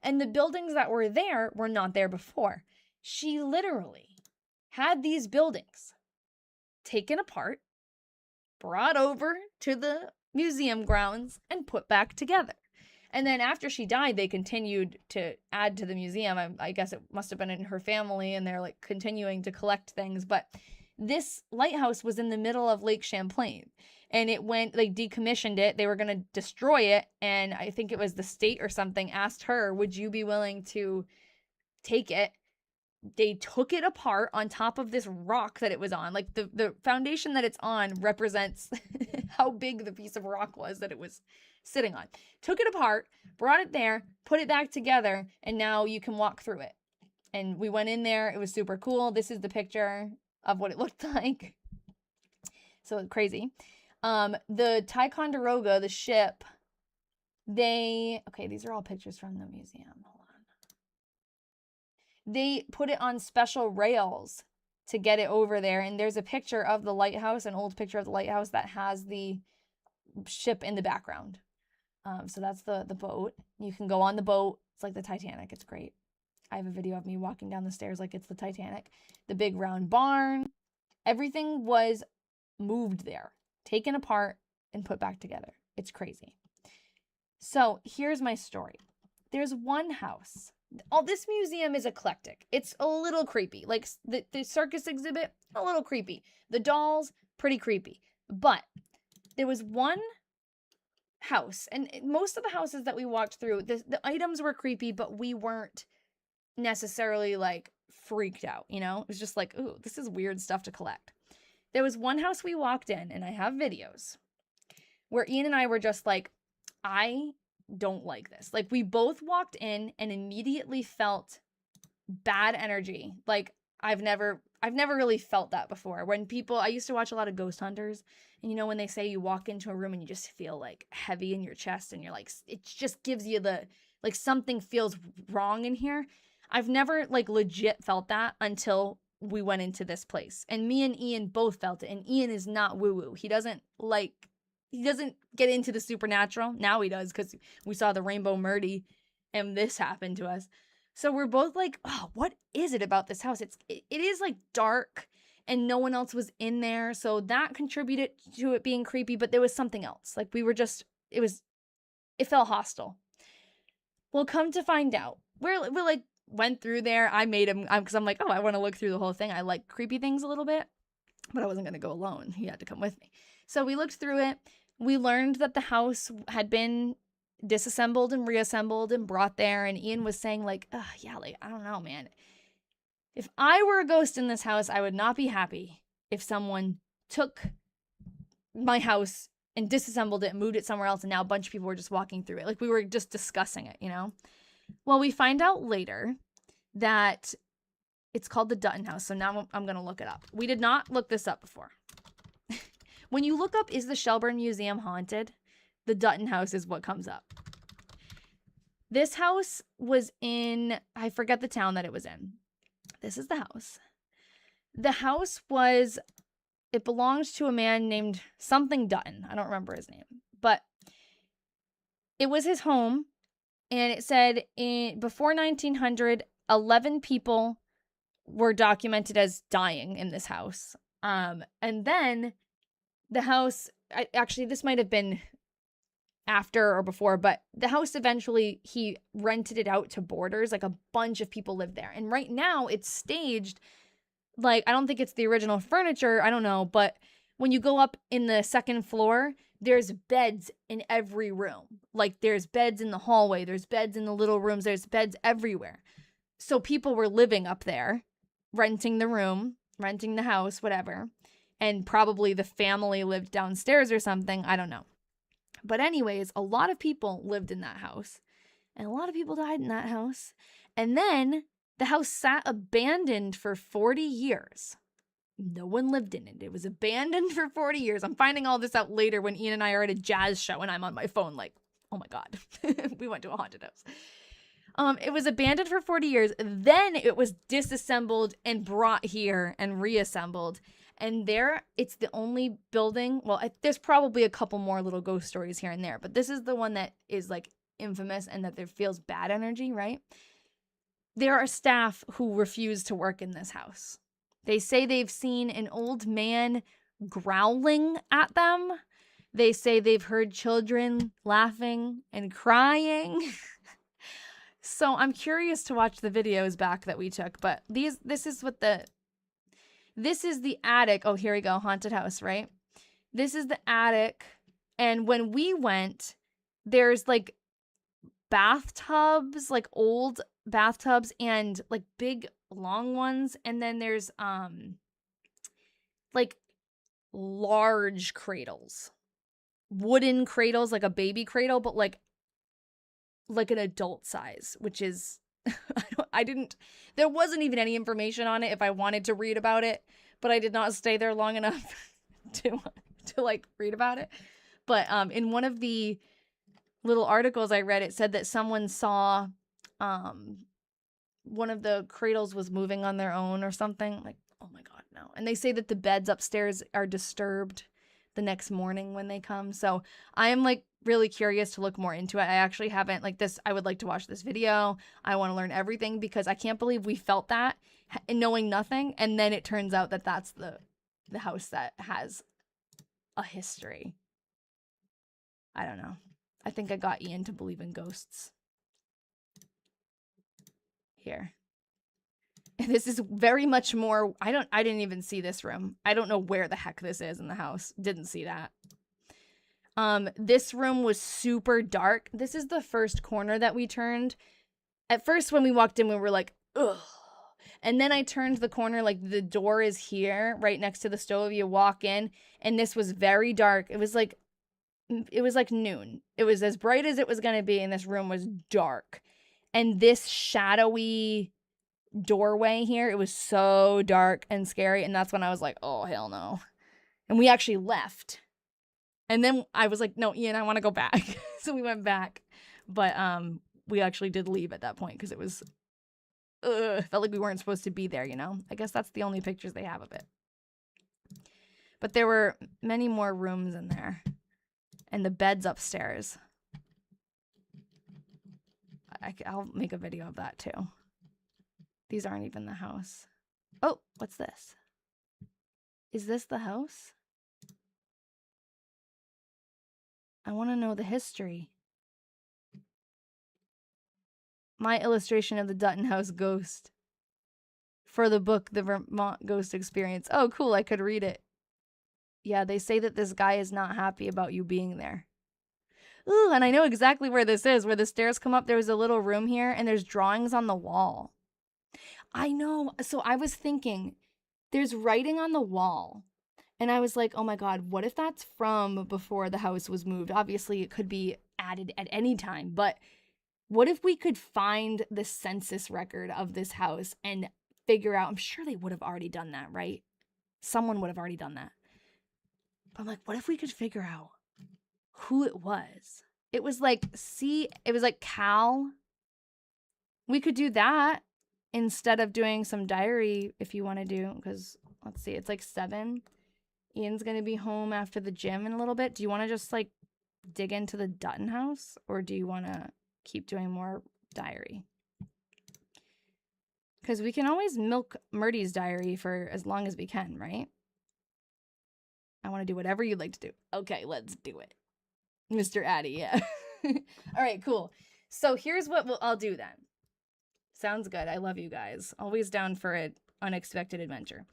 And the buildings that were there were not there before. She literally had these buildings taken apart, brought over to the museum grounds, and put back together. And then after she died, they continued to add to the museum. I guess it must have been in her family, and they're like continuing to collect things. But this lighthouse was in the middle of Lake Champlain, and it went, like, decommissioned it. They were going to destroy it, and I think it was the state or something asked her, would you be willing to take it? They took it apart on top of this rock that it was on. Like, the foundation that it's on represents how big the piece of rock was that it was sitting on. Took it apart, brought it there, put it back together, and now you can walk through it. And we went in there. It was super cool. This is the picture of what it looked like. So crazy. The Ticonderoga, the ship, okay, these are all pictures from the museum. Hold on. They put it on special rails to get it over there. And there's a picture of the lighthouse, an old picture of the lighthouse that has the ship in the background. So that's the boat. You can go on the boat. It's like the Titanic. It's great. I have a video of me walking down the stairs like it's the Titanic. The big round barn. Everything was moved there, taken apart, and put back together. It's crazy. So here's my story. There's one house. Oh, this museum is eclectic. It's a little creepy. Like the circus exhibit, a little creepy. The dolls, pretty creepy. But there was one house, and most of the houses that we walked through, the items were creepy, but we weren't necessarily like freaked out, you know? It was just like, ooh, this is weird stuff to collect. There was one house we walked in, and I have videos, where Ian and I were just like, I don't like this. Like, we both walked in and immediately felt bad energy. Like, I've never really felt that before. When I used to watch a lot of ghost hunters, and you know when they say you walk into a room and you just feel like heavy in your chest and you're like, it just gives you like something feels wrong in here. I've never like legit felt that until we went into this place. And me and Ian both felt it. And Ian is not woo-woo. He doesn't get into the supernatural. Now he does, because we saw the rainbow Myrtie and this happened to us. So we're both like, oh, what is it about this house? It is like dark and no one else was in there. So that contributed to it being creepy, but there was something else. Like it felt hostile. Well, come to find out, we like went through there. I made him, because I'm like, oh, I want to look through the whole thing. I like creepy things a little bit, but I wasn't going to go alone. He had to come with me. So we looked through it. We learned that the house had been disassembled and reassembled and brought there. And Ian was saying like, yeah, like, I don't know, man. If I were a ghost in this house, I would not be happy if someone took my house and disassembled it and moved it somewhere else. And now a bunch of people were just walking through it. Like, we were just discussing it, you know? Well, we find out later that it's called the Dutton House. So now I'm going to look it up. We did not look this up before. When you look up, is the Shelburne Museum haunted? The Dutton House is what comes up. This house was in, I forget the town that it was in. This is the house. The house it belonged to a man named something Dutton. I don't remember his name. But it was his home. And it said before 1900, 11 people were documented as dying in this house. And then the house, actually, this might have been after or before, but the house eventually, he rented it out to boarders. Like, a bunch of people lived there. And right now it's staged, like, I don't think it's the original furniture. I don't know. But when you go up in the second floor, there's beds in every room. Like, there's beds in the hallway. There's beds in the little rooms. There's beds everywhere. So people were living up there, renting the room, renting the house, whatever. And probably the family lived downstairs or something. I don't know. But anyways, a lot of people lived in that house. And a lot of people died in that house. And then the house sat abandoned for 40 years. No one lived in it. It was abandoned for 40 years. I'm finding all this out later when Ian and I are at a jazz show and I'm on my phone like, oh my God, we went to a haunted house. It was abandoned for 40 years. Then it was disassembled and brought here and reassembled. And it's the only building. Well, there's probably a couple more little ghost stories here and there, but this is the one that is like infamous and that there feels bad energy, right? There are staff who refuse to work in this house. They say they've seen an old man growling at them. They say they've heard children laughing and crying. So I'm curious to watch the videos back that we took, but this is the attic. Oh, here we go. Haunted house, right? This is the attic. And when we went, there's like bathtubs, like old bathtubs and like big long ones. And then there's like large cradles, wooden cradles, like a baby cradle, but like an adult size, which is, there wasn't even any information on it if I wanted to read about it, but I did not stay there long enough to like read about it. But in one of the little articles I read, it said that someone saw one of the cradles was moving on their own or something. Like, oh my God, no. And they say that the beds upstairs are disturbed. the next morning when they come. So I am like really curious to look more into it. I actually haven't like this. I would like to watch this video. I want to learn everything because I can't believe we felt that knowing nothing. And then it turns out that that's the house that has a history. I don't know. I think I got Ian to believe in ghosts. Here. This is very much more, I didn't even see this room. I don't know where the heck this is in the house. Didn't see that. This room was super dark. This is the first corner that we turned. At first when we walked in, we were like, ugh. And then I turned the corner, like the door is here, right next to the stove. You walk in, and this was very dark. It was like noon. It was as bright as it was going to be, and this room was dark. And this shadowy doorway here, it was so dark and scary, and that's when I was like, oh hell no. And we actually left, and then I was like, no, Ian, I want to go back. So we went back, but we actually did leave at that point because it was felt like we weren't supposed to be there, you know. I guess that's the only pictures they have of it, but there were many more rooms in there, and the bed's upstairs. I'll make a video of that too. These aren't even the house. Oh, what's this? Is this the house? I want to know the history. My illustration of the Dutton House ghost for the book, The Vermont Ghost Experience. Oh, cool. I could read it. Yeah, they say that this guy is not happy about you being there. Ooh, and I know exactly where this is. Where the stairs come up, there was a little room here, and there's drawings on the wall. I know. So I was thinking, there's writing on the wall. And I was like, oh my God, what if that's from before the house was moved? Obviously, it could be added at any time. But what if we could find the census record of this house and figure out? I'm sure they would have already done that, right? Someone would have already done that. But I'm like, what if we could figure out who it was? It was like, it was like Cal. We could do that instead of doing some diary if you want to do, because let's see, it's like 7. Ian's going to be home after the gym in a little bit. Do you want to just like dig into the Dutton house, or do you want to keep doing more diary? Because we can always milk Myrtie's diary for as long as we can, right? I want to do whatever you'd like to do. Okay, let's do it. Mr. Addy, yeah. All right, cool. So here's what I'll do then. Sounds good. I love you guys. Always down for an unexpected adventure.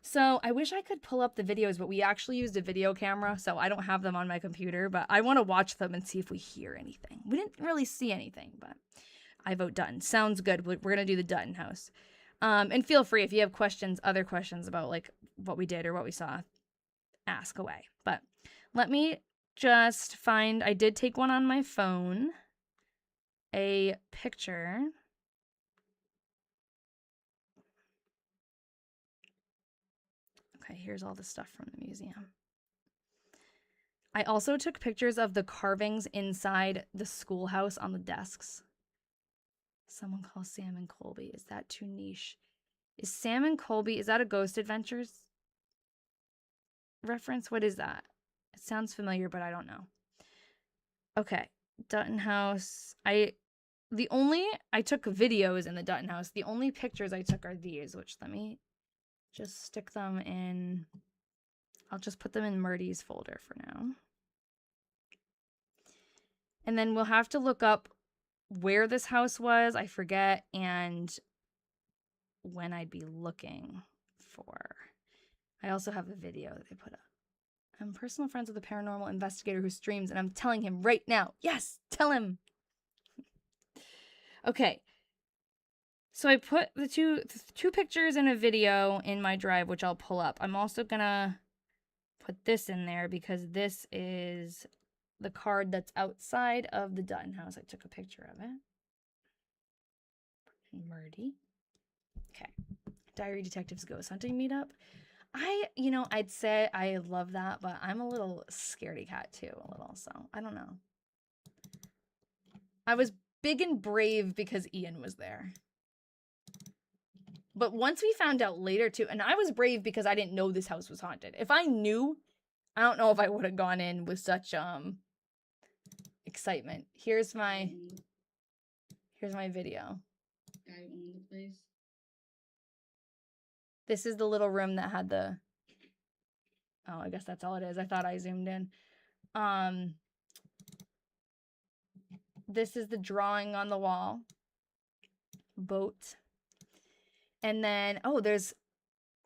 So I wish I could pull up the videos, but we actually used a video camera, so I don't have them on my computer, but I want to watch them and see if we hear anything. We didn't really see anything, but I vote Dutton. Sounds good. We're going to do the Dutton house. And feel free, if you have questions, other questions about like what we did or what we saw, ask away. But let me just find, I did take one on my phone, a picture. Okay, here's all the stuff from the museum. I also took pictures of the carvings inside the schoolhouse on the desks. Someone calls Sam and Colby. Is that too niche? Is Sam and Colby, is that a Ghost Adventures reference? What is that? It sounds familiar, but I don't know. Okay, Dutton House. I took videos in the Dutton House. The only pictures I took are these, which let me just stick them in. I'll just put them in Myrtie's folder for now. And then we'll have to look up where this house was, I forget, and when I'd be looking for. I also have a video that they put up. I'm personal friends with a paranormal investigator who streams, and I'm telling him right now. Yes, tell him. Okay. So I put the two pictures and a video in my drive, which I'll pull up. I'm also gonna put this in there because this is the card that's outside of the Dutton house. I took a picture of it. Myrtie. Okay. Diary Detectives Ghost Hunting Meetup. I'd say I love that, but I'm a little scaredy cat too, a little, so I don't know. I was big and brave because Ian was there. But once we found out later too, and I was brave because I didn't know this house was haunted. If I knew, I don't know if I would have gone in with such excitement. Here's my video. Guy owned the place. This is the little room that had the... Oh, I guess that's all it is. I thought I zoomed in. This is the drawing on the wall. Boat. And then, oh, there's...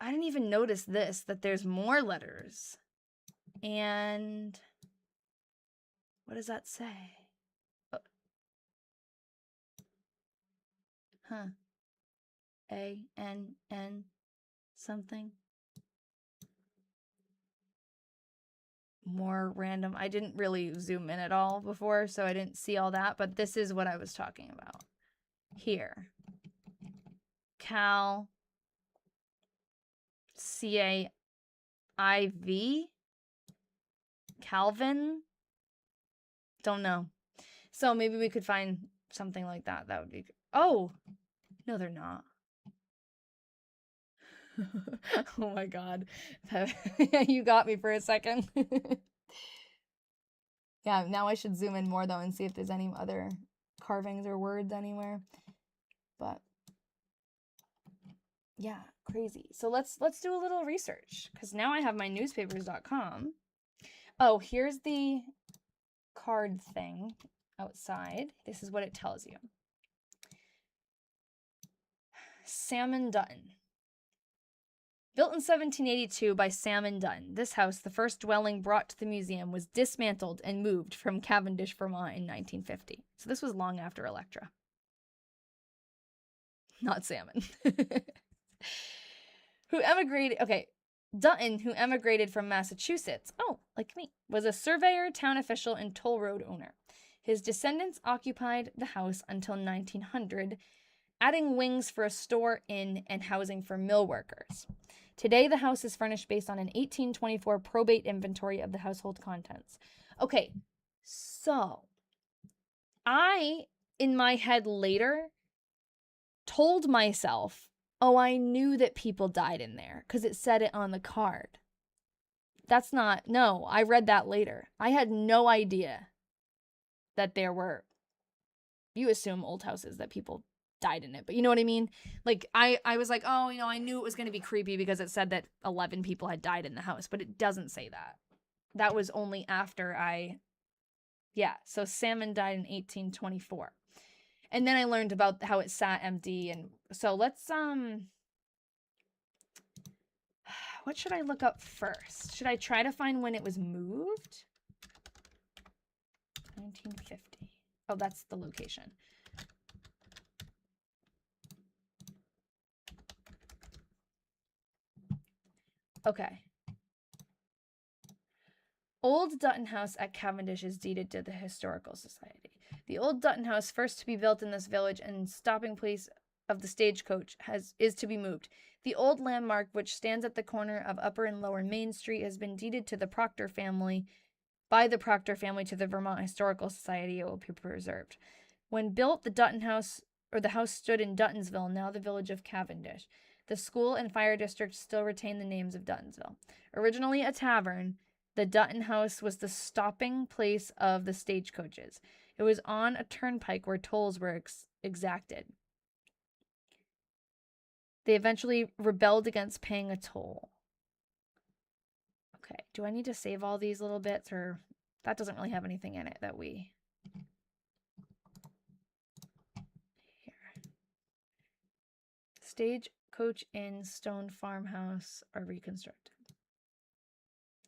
I didn't even notice this, that there's more letters. And... what does that say? Oh. Huh. A-N-N something. More random. I didn't really zoom in at all before, so I didn't see all that, but this is what I was talking about. Here. Cal. C-A-I-V. Calvin. Don't know. So maybe we could find something like that. That would be good. Oh! No, they're not. Oh my god. You got me for a second. Yeah, now I should zoom in more though and see if there's any other carvings or words anywhere. But yeah, crazy. So let's do a little research, because now I have my newspapers.com. Oh, here's the card thing outside. This is what it tells you. Salmon Dutton. Built in 1782 by Salmon Dutton, this house, the first dwelling brought to the museum, was dismantled and moved from Cavendish, Vermont in 1950. So this was long after Electra. Not Salmon. Who emigrated... Okay, Dutton, who emigrated from Massachusetts, oh, like me, was a surveyor, town official, and toll road owner. His descendants occupied the house until 1900, adding wings for a store, inn, and housing for mill workers. Today, the house is furnished based on an 1824 probate inventory of the household contents. Okay, so I, in my head later, told myself, oh, I knew that people died in there because it said it on the card. That's not, no, I read that later. I had no idea that there were, you assume old houses that people died in it, but you know what I mean? Like, I was like, oh, you know, I knew it was going to be creepy because it said that 11 people had died in the house, but it doesn't say that. That was only after yeah, so Salmon died in 1824. And then I learned about how it sat empty, and so let's, what should I look up first? Should I try to find when it was moved? 1950. Oh, that's the location. Okay. Old Dutton House at Cavendish is deeded to the Historical Society. The old Dutton House, first to be built in this village and stopping place of the stagecoach, is to be moved. The old landmark, which stands at the corner of Upper and Lower Main Street, has been deeded to the Proctor family, by the Proctor family, to the Vermont Historical Society. It will be preserved. When built, the Dutton House, or the house, stood in Duttonsville, now the village of Cavendish. The school and fire district still retain the names of Duttonsville. Originally a tavern, the Dutton House was the stopping place of the stagecoaches. It was on a turnpike where tolls were exacted. They eventually rebelled against paying a toll. Okay, do I need to save all these little bits, or that doesn't really have anything in it that we... Here. Stagecoach Inn, stone farmhouse are reconstructed.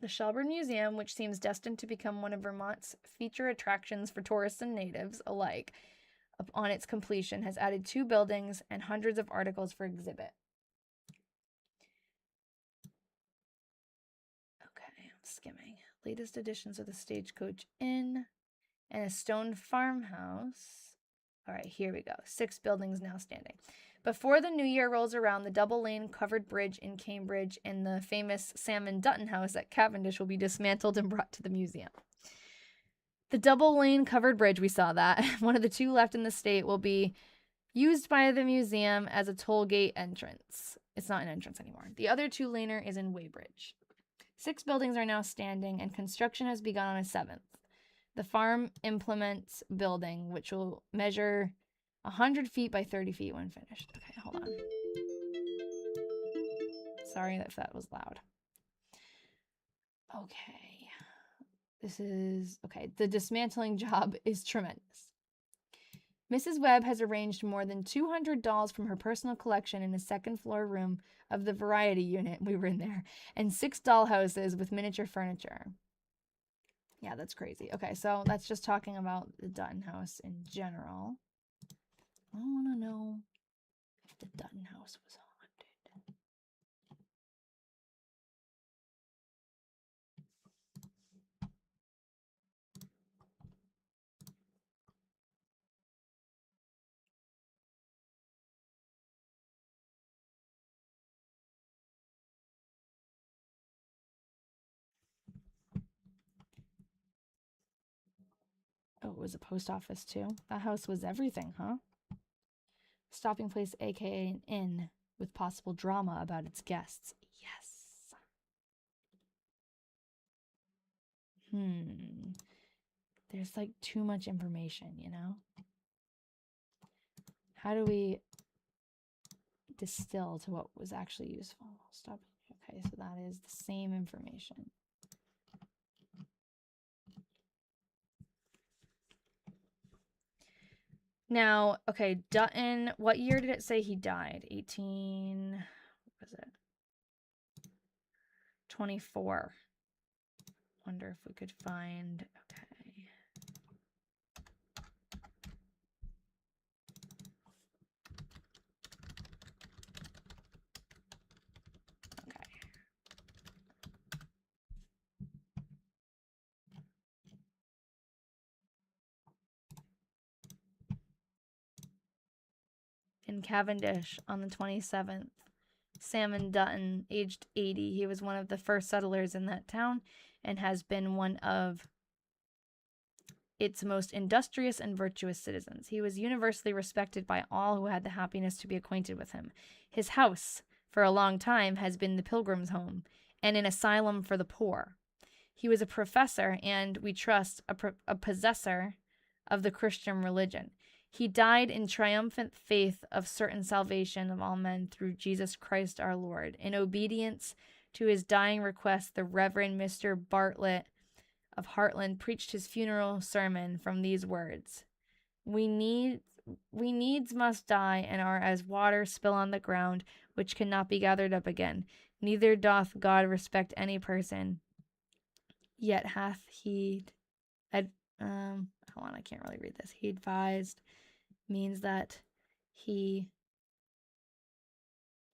The Shelburne Museum, which seems destined to become one of Vermont's feature attractions for tourists and natives alike, upon its completion, has added 2 buildings and hundreds of articles for exhibit. Okay, I'm skimming. Latest editions of the Stagecoach Inn and a stone farmhouse. All right, here we go. 6 buildings now standing. Before the new year rolls around, the double-lane covered bridge in Cambridge and the famous Salmon Dutton House at Cavendish will be dismantled and brought to the museum. The double-lane covered bridge, we saw that, one of the 2 left in the state, will be used by the museum as a toll gate entrance. It's not an entrance anymore. The other 2-laner is in Weybridge. 6 buildings are now standing, and construction has begun on a 7th. The farm implements building, which will measure 100 feet by 30 feet when finished. Okay, hold on. Sorry if that was loud. Okay. This is... Okay, the dismantling job is tremendous. Mrs. Webb has arranged more than 200 dolls from her personal collection in a second-floor room of the variety unit, we were in there, and 6 dollhouses with miniature furniture. Yeah, that's crazy. Okay, so that's just talking about the Dutton house in general. I want to know if the Dutton house was haunted. Oh, it was a post office too? That house was everything, huh? Stopping place, aka an inn, with possible drama about its guests. Yes. There's like too much information, you know? How do we distill to what was actually useful? Stop. Okay, so that is the same information. Now, okay, Dutton, what year did it say he died? 18, what was it? 24. Wonder if we could find, okay. In Cavendish on the 27th. Salmon Dutton, aged 80. He was one of the first settlers in that town and has been one of its most industrious and virtuous citizens. He was universally respected by all who had the happiness to be acquainted with him. His house, for a long time, has been the pilgrim's home and an asylum for the poor. He was a professor and, we trust, a possessor of the Christian religion. He died in triumphant faith of certain salvation of all men through Jesus Christ our Lord. In obedience to his dying request, the Reverend Mr. Bartlett of Hartland preached his funeral sermon from these words: We needs must die, and are as water spill on the ground, which cannot be gathered up again. Neither doth God respect any person, yet hath he... hold on, I can't really read this. He advised means that he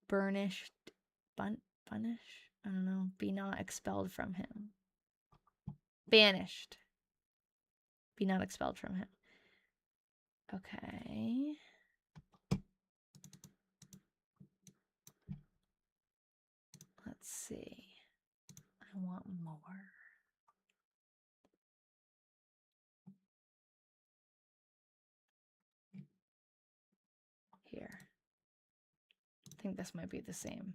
bunish, I don't know, be not expelled from him. Banished. Be not expelled from him. Okay. Let's see. I want more. Here. I think this might be the same.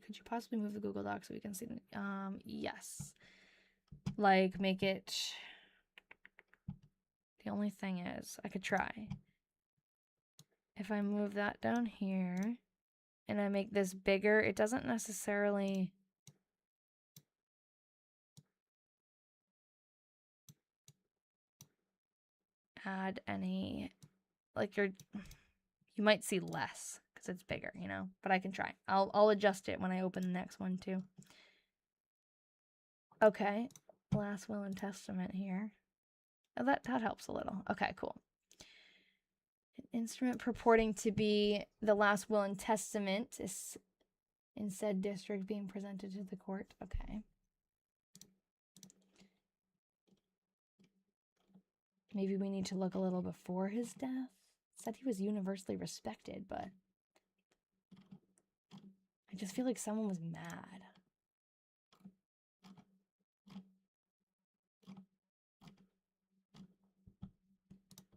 Could you possibly move the Google Doc so we can see? Yes. Like, make it... The only thing is, I could try. If I move that down here, and I make this bigger, it doesn't necessarily... add any... Like, you might see less, because it's bigger, you know? But I can try. I'll adjust it when I open the next one, too. Okay. Last will and testament here. Oh, that helps a little. Okay, cool. An instrument purporting to be the last will and testament is in said district being presented to the court. Okay. Maybe we need to look a little before his death. It said he was universally respected, but I just feel like someone was mad.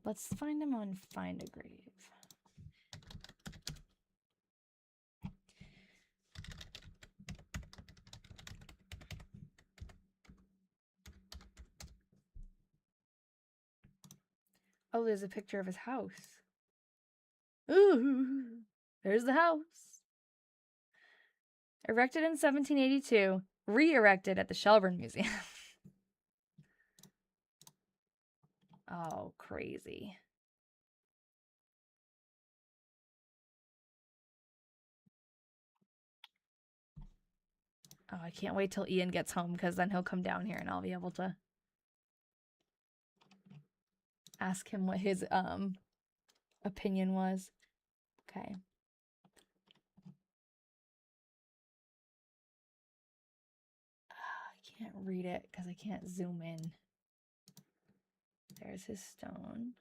Let's find him on Find a Grave. there's a picture of his house. Ooh, there's the house. Erected in 1782, re-erected at the Shelburne Museum. Oh, crazy. Oh, I can't wait till Ian gets home, because then he'll come down here and I'll be able to ask him what his opinion was. Okay. I can't read it because I can't zoom in. There's his stone.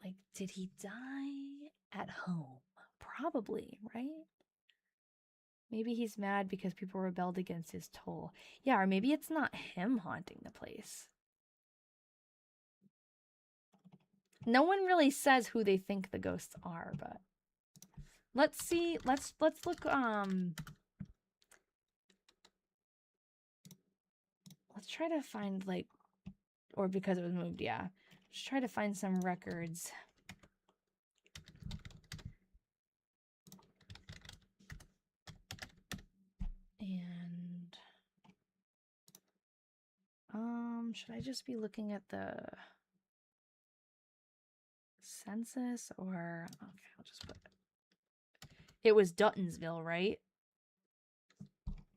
Like, did he die at home? Probably, right? Maybe he's mad because people rebelled against his toll. Yeah, or maybe it's not him haunting the place. No one really says who they think the ghosts are, but let's see. Let's look let's try to find, like, or because it was moved, yeah. Just try to find some records. And should I just be looking at the census, or okay, I'll just put it was Duttonsville, right?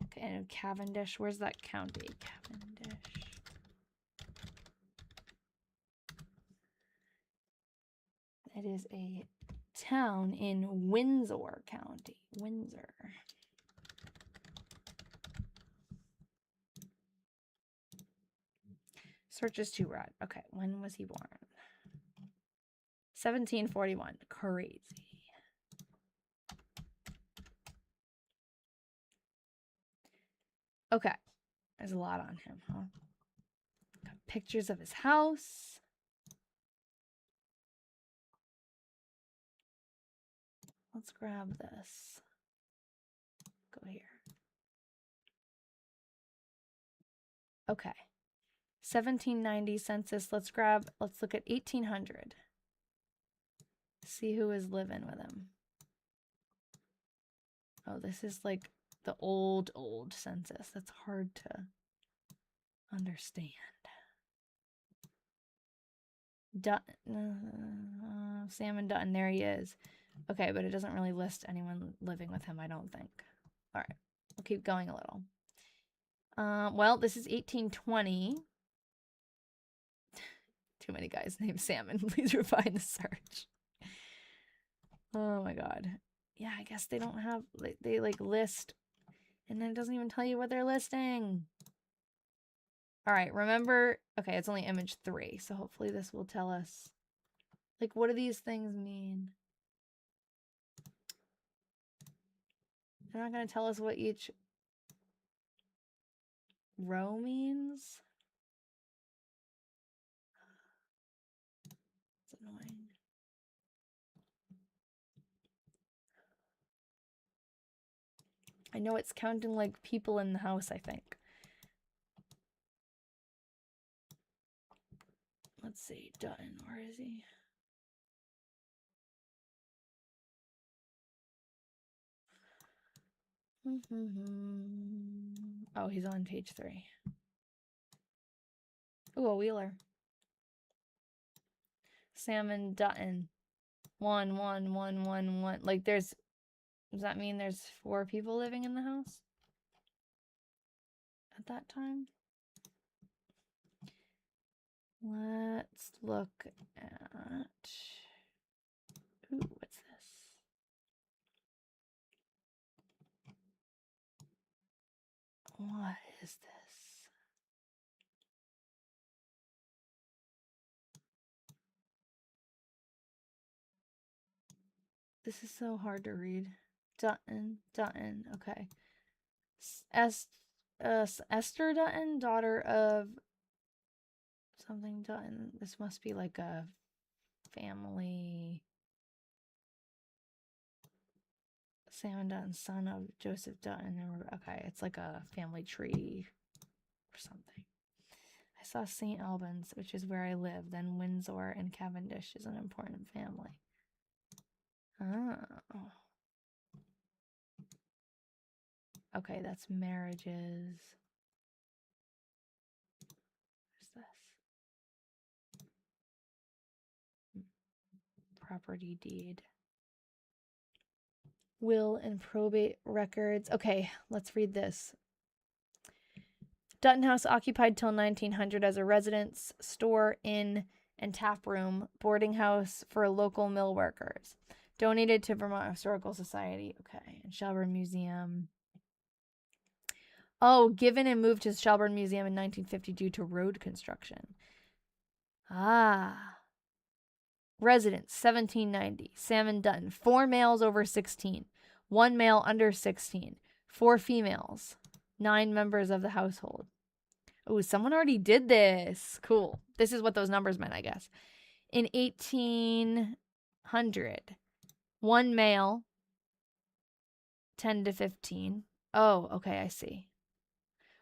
Okay, and Cavendish, where's that county? Cavendish. It is a town in Windsor County. Windsor. Search is too broad. Okay, when was he born? 1741. Crazy. Okay, there's a lot on him, huh? Got pictures of his house. Let's grab this. Go here. Okay. 1790 census. Let's look at 1800. See who is living with him. Oh, this is like the old census. That's hard to understand. Sam and Dutton, there he is. Okay, but it doesn't really list anyone living with him, I don't think. All right, we'll keep going a little. Well, this is 1820. Too many guys named Salmon. Please refine the search. Oh my god. Yeah, I guess they don't have, they like list, and then it doesn't even tell you what they're listing. All right, remember, okay, it's only image 3, so hopefully this will tell us, like, what do these things mean? They're not going to tell us what each row means. It's annoying. I know it's counting like people in the house, I think. Let's see, Dutton, where is he? Oh, he's on page 3. Ooh, a Wheeler. Salmon Dutton. 1, 1, 1, 1, 1. Like, does that mean there's 4 people living in the house at that time? Let's look at, ooh, what's this? What is this? This is so hard to read. Dutton, okay. Esther Dutton, daughter of something Dutton. This must be like a family. Sam Dutton, son of Joseph Dutton. Okay, it's like a family tree or something. I I saw St. Albans, which is where I live. Then Windsor and Cavendish is an important family. Oh. Okay, that's marriages. What's this? Property deed. Will and probate records. Okay, let's read this. Dutton House occupied till 1900 as a residence, store, inn, and tap room, boarding house for local mill workers. Donated to Vermont Historical Society. Okay, and Shelburne Museum. Oh, given and moved to Shelburne Museum in 1950 due to road construction. Ah. Residence, 1790. Salmon Dutton. 4 males over 16. 1 male under 16. 4 females. 9 members of the household. Oh, someone already did this. Cool. This is what those numbers meant, I guess. In 1800, 1 male, 10 to 15. Oh, okay, I see.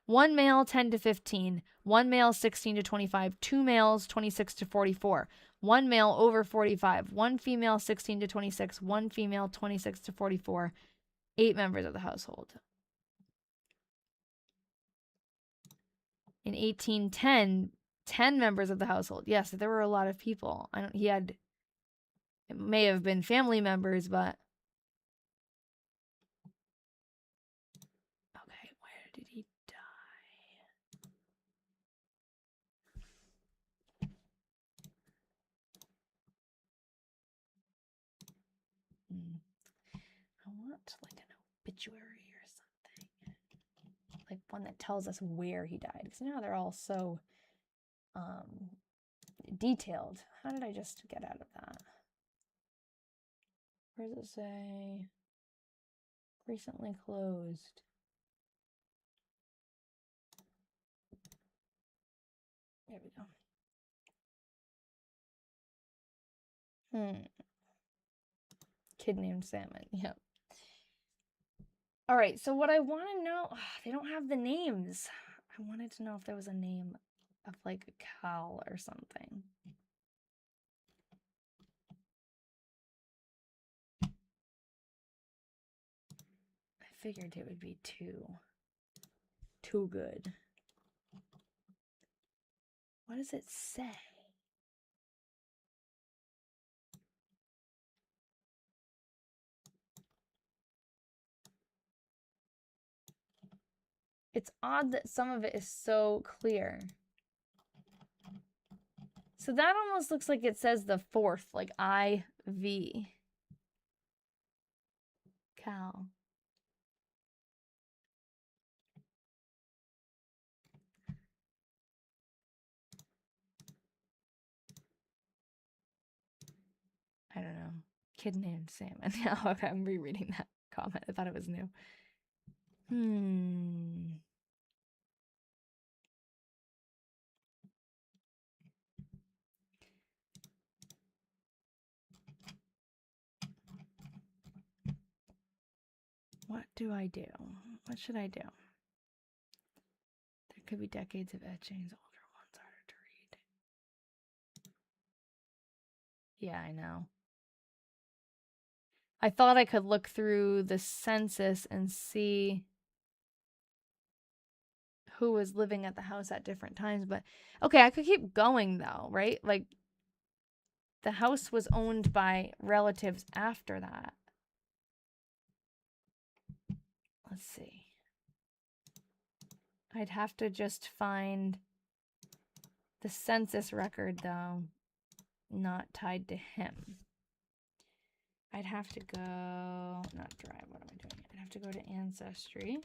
1 male, 10 to 15. 1 male, 16 to 25. 2 males, 26 to 44. 1 male over 45. 1 female, 16 to 26. 1 female, 26 to 44. 8 members of the household. In 1810, 10 members of the household. Yes, there were a lot of people. It may have been family members, but okay, where did he die? I want like an obituary or something. Like one that tells us where he died. Because now they're all so detailed. How did I just get out of that? Where does it say? Recently closed. There we go. Kid named Salmon. Yep. All right, so what I want to know, they don't have the names. I wanted to know if there was a name of like a cow or something. I figured it would be too good. What does it say? It's odd that some of it is so clear. So that almost looks like it says the fourth, like IV. Cow. I don't know. Kid named Salmon. Yeah, okay, I'm rereading that comment. I thought it was new. What do I do? What should I do? There could be decades of etchings. Older ones harder to read. Yeah, I know. I thought I could look through the census and see who was living at the house at different times, but okay, I could keep going though, right? Like the house was owned by relatives after that. Let's see. I'd have to just find the census record though, not tied to him. I'd have to go, not drive, what am I doing? I'd have to go to Ancestry.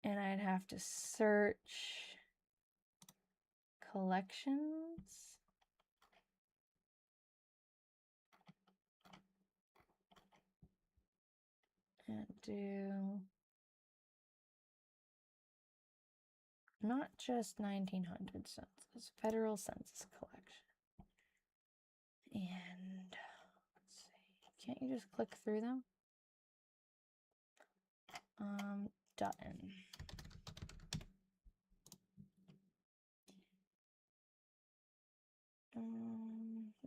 And I'd have to search collections. And do not just 1900 census, federal census collection. And let's see, can't you just click through them? Dutton.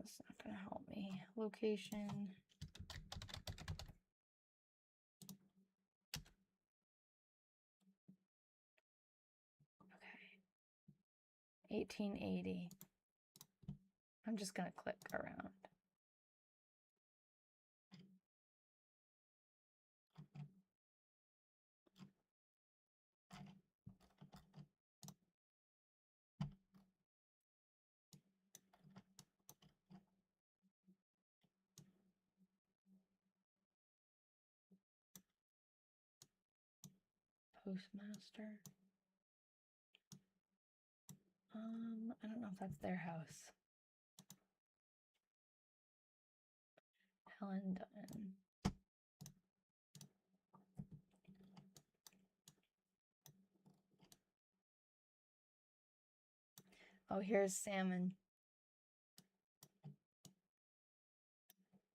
That's not gonna help me. Location. Okay. 1880. I'm just gonna click around. Postmaster. I don't know if that's their house. Helen Dutton. Oh, here's Salmon.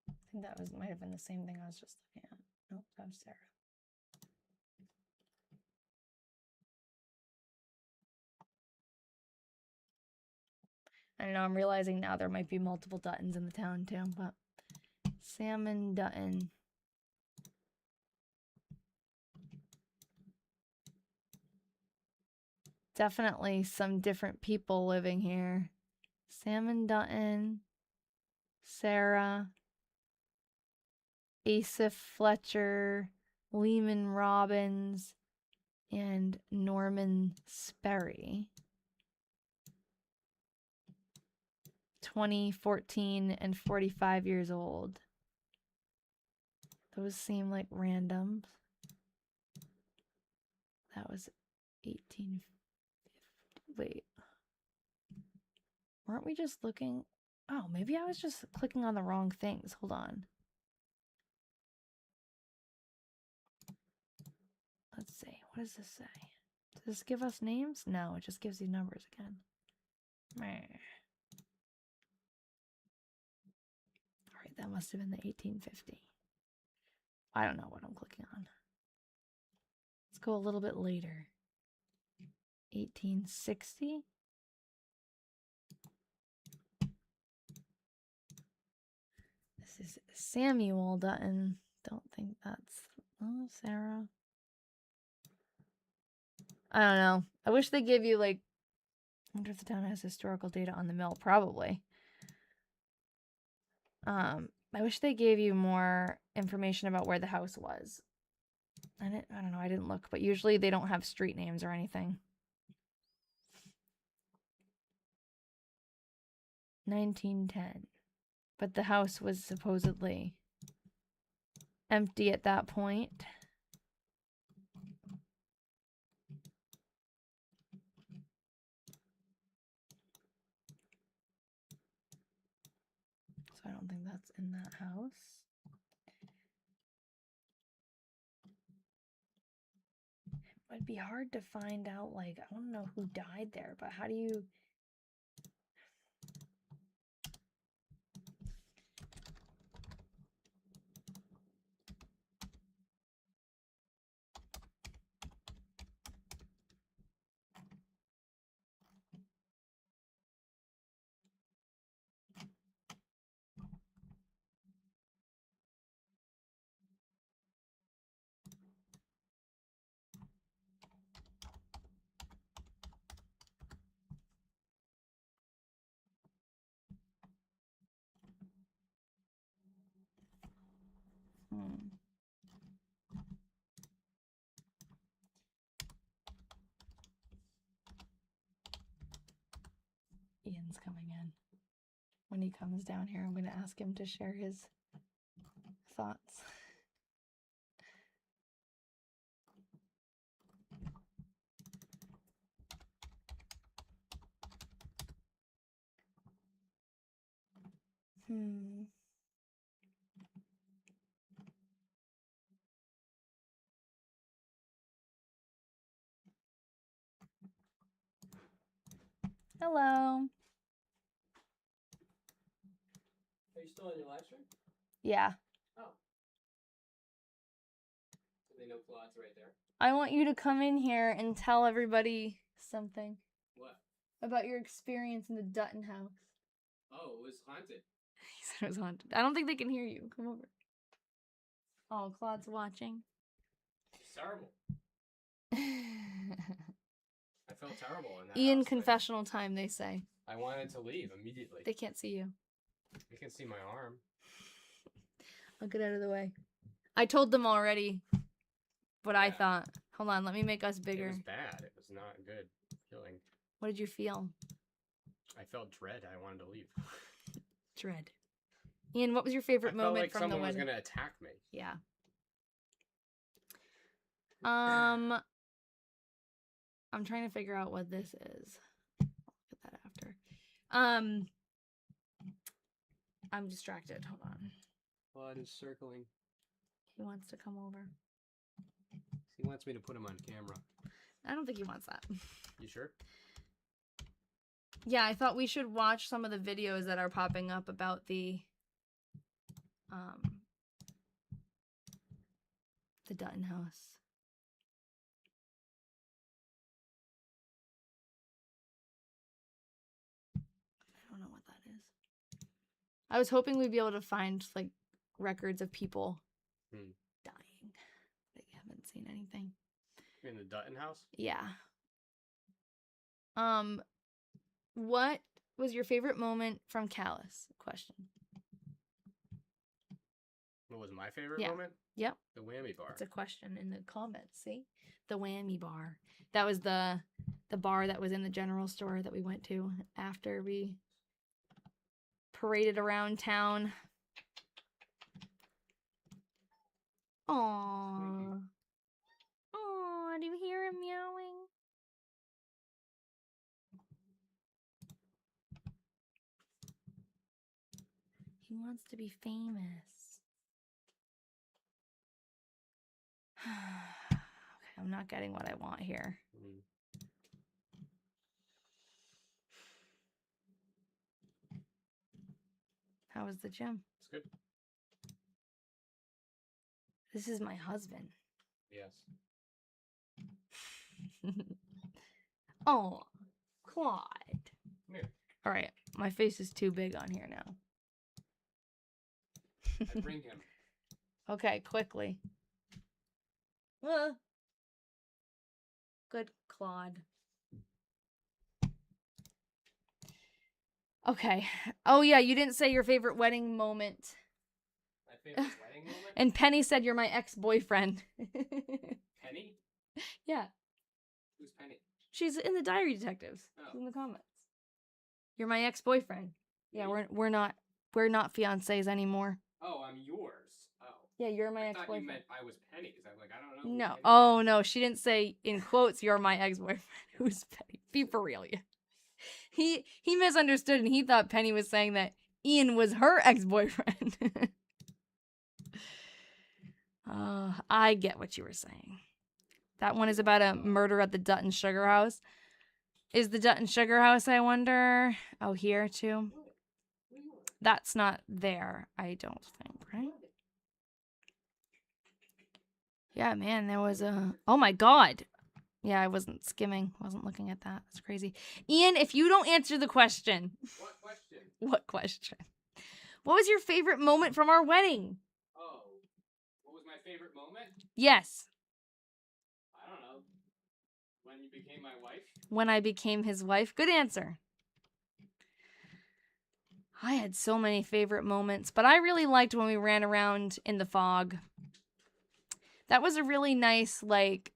I think that might have been the same thing I was just looking at. Nope, that was Sarah. I know, I'm realizing now there might be multiple Duttons in the town too, but Salmon Dutton. Definitely some different people living here. Salmon Dutton, Sarah, Asaph Fletcher, Lehman Robbins, and Norman Sperry. 20, 14, and 45 years old. Those seem like randoms. That was 1850. Wait. Weren't we just looking? Oh, maybe I was just clicking on the wrong things. Hold on. Let's see. What does this say? Does this give us names? No, it just gives you numbers again. Alright, that must have been the 1850. I don't know what I'm clicking on. Let's go a little bit later. 1860? This is Samuel Dutton. Don't think that's... Oh, Sarah. I don't know. I wish they gave you, like... I wonder if the town has historical data on the mill. Probably. I wish they gave you more information about where the house was. I don't know. I didn't look. But usually they don't have street names or anything. 1910. But the house was supposedly empty at that point. So I don't think that's in that house. It would be hard to find out, like, I don't know who died there, but how do you... Ian's coming in. When he comes down here, I'm going to ask him to share his thoughts. Hello. Are you still in your live stream? Yeah. Oh. So they know Claude's right there? I want you to come in here and tell everybody something. What? About your experience in the Dutton house. Oh, it was haunted. He said it was haunted. I don't think they can hear you. Come over. Oh, Claude's watching. It's terrible. I felt terrible in that Ian house, but confessional time, they say. I wanted to leave immediately. They can't see you. You can see my arm. I'll get out of the way. I told them already what I Yeah. thought. Hold on, let me make us It bigger. was bad. It was not a good feeling. What did you feel? I felt dread. I wanted to leave. Dread. Ian, what was your favorite I felt moment like from the someone was wedding? gonna attack me. Yeah. I'm trying to figure out what this is. I'll get that after. I'm distracted. Hold on. Blood is circling. He wants to come over. He wants me to put him on camera. I don't think he wants that. You sure? Yeah, I thought we should watch some of the videos that are popping up about the Dutton house. I don't know what that is. I was hoping we'd be able to find like records of people dying. But I haven't seen anything. In the Dutton house? Yeah. What was your favorite moment from Callus? Question. What was my favorite Yeah. moment? Yep. The whammy bar. It's a question in the comments. See? The whammy bar. That was the bar that was in the general store that we went to after we paraded around town. Aww. Aww, do you hear him meowing? He wants to be famous. Okay, I'm not getting what I want here. How was the gym? It's good. This is my husband. Yes. Oh, Claude. Come here. All right, my face is too big on here now. I bring him. Okay, quickly. Good Claude. Okay. Oh yeah, you didn't say your favorite wedding moment. My favorite wedding moment? And Penny said you're my ex-boyfriend. Penny? Yeah. Who's Penny? She's in the Diary Detectives. Oh. She's in the comments. You're my ex-boyfriend. Yeah, Me? we're not fiancés anymore. Oh, I'm yours. Oh. Yeah, you're my I thought you ex-boyfriend. meant I was Penny's. I'm like, I don't know. who No. Penny Oh is. no, she didn't say in quotes you're my ex-boyfriend. Who's Penny? Be for real, yeah. He misunderstood and he thought Penny was saying that Ian was her ex-boyfriend. I get what you were saying. That one is about a murder at the Dutton Sugar House. Is the Dutton Sugar House, I wonder? Oh, here too? That's not there, I don't think, right? Yeah, man, there was a... Oh my god! Yeah, I wasn't skimming. Wasn't looking at that. That's crazy. Ian, if you don't answer the question... What question? What question? What was your favorite moment from our wedding? Oh. What was my favorite moment? Yes. I don't know. When you became my wife? When I became his wife. Good answer. I had so many favorite moments, but I really liked when we ran around in the fog. That was a really nice, like,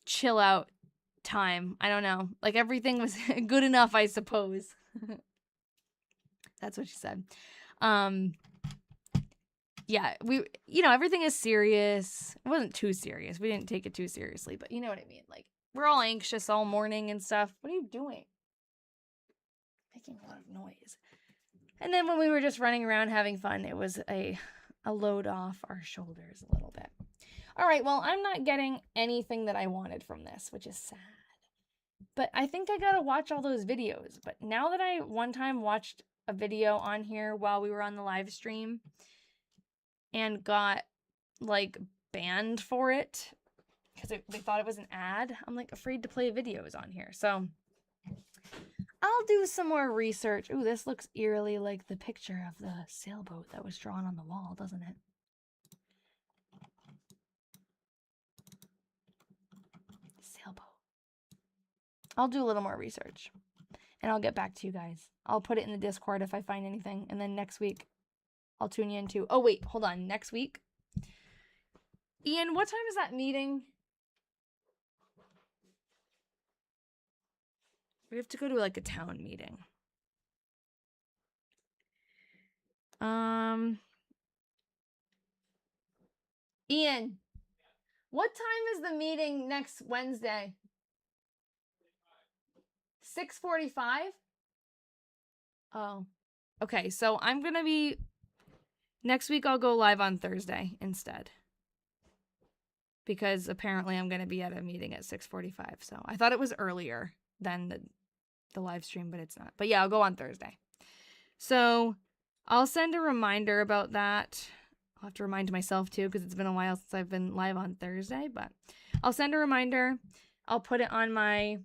chill out time. I don't know. Like, everything was good enough, I suppose. That's what she said. Yeah, everything is serious. It wasn't too serious. We didn't take it too seriously, but you know what I mean. Like, we're all anxious all morning and stuff. What are you doing? Making a lot of noise. And then when we were just running around having fun, it was a load off our shoulders a little bit. All right, well, I'm not getting anything that I wanted from this, which is sad. But I think I gotta watch all those videos. But now that I one time watched a video on here while we were on the live stream and got, like, banned for it because they thought it was an ad, I'm, like, afraid to play videos on here. So I'll do some more research. Ooh, this looks eerily like the picture of the sailboat that was drawn on the wall, doesn't it? Sailboat. I'll do a little more research and I'll get back to you guys. I'll put it in the Discord if I find anything. And then next week, I'll tune you into... Oh, wait, hold on. Next week? Ian, what time is that meeting? We have to go to like a town meeting. Ian, what time is the meeting next Wednesday? 6:45? Oh. Okay, so I'm going to be... Next week I'll go live on Thursday instead. Because apparently I'm going to be at a meeting at 6:45. So I thought it was earlier than the live stream, but it's not. But yeah, I'll go on Thursday. So I'll send a reminder about that. I'll have to remind myself too, because it's been a while since I've been live on Thursday. But I'll send a reminder. I'll put it on my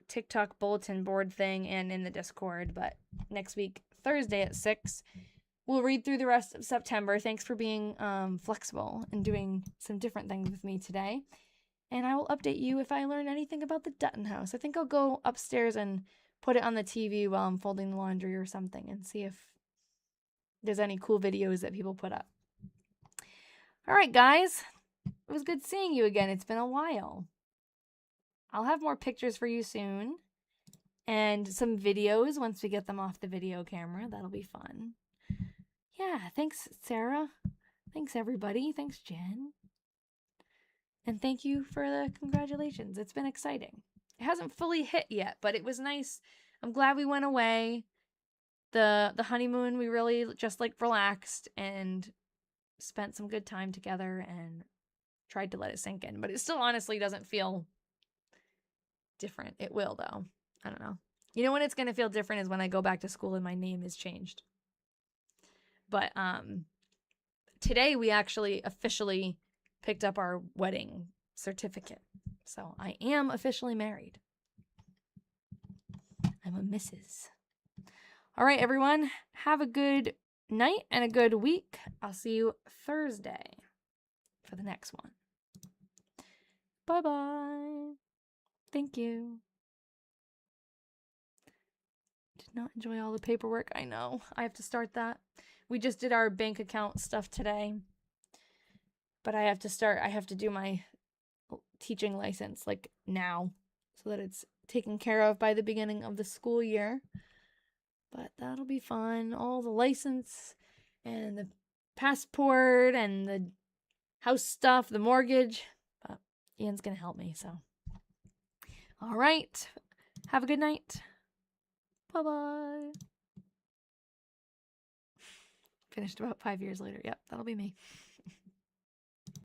TikTok bulletin board thing and in the Discord. But next week, Thursday at 6, we'll read through the rest of September. Thanks for being flexible and doing some different things with me today. And I will update you if I learn anything about the Dutton house. I think I'll go upstairs and put it on the TV while I'm folding the laundry or something and see if there's any cool videos that people put up. All right, guys. It was good seeing you again. It's been a while. I'll have more pictures for you soon. And some videos once we get them off the video camera. That'll be fun. Yeah, thanks, Sarah. Thanks, everybody. Thanks, Jen. And thank you for the congratulations. It's been exciting. It hasn't fully hit yet, but it was nice. I'm glad we went away. The honeymoon, we really just like relaxed and spent some good time together and tried to let it sink in. But it still honestly doesn't feel different. It will, though. I don't know. You know when it's going to feel different is when I go back to school and my name is changed. But today we actually officially picked up our wedding certificate. So I am officially married. I'm a Mrs. All right, everyone. Have a good night and a good week. I'll see you Thursday for the next one. Bye-bye. Thank you. Did not enjoy all the paperwork. I know. I have to start that. We just did our bank account stuff today. But I have to do my teaching license like now so that it's taken care of by the beginning of the school year. But that'll be fun. All the license and the passport and the house stuff, the mortgage. But Ian's going to help me, so. All right. Have a good night. Bye-bye. Finished about 5 years later. Yep, that'll be me.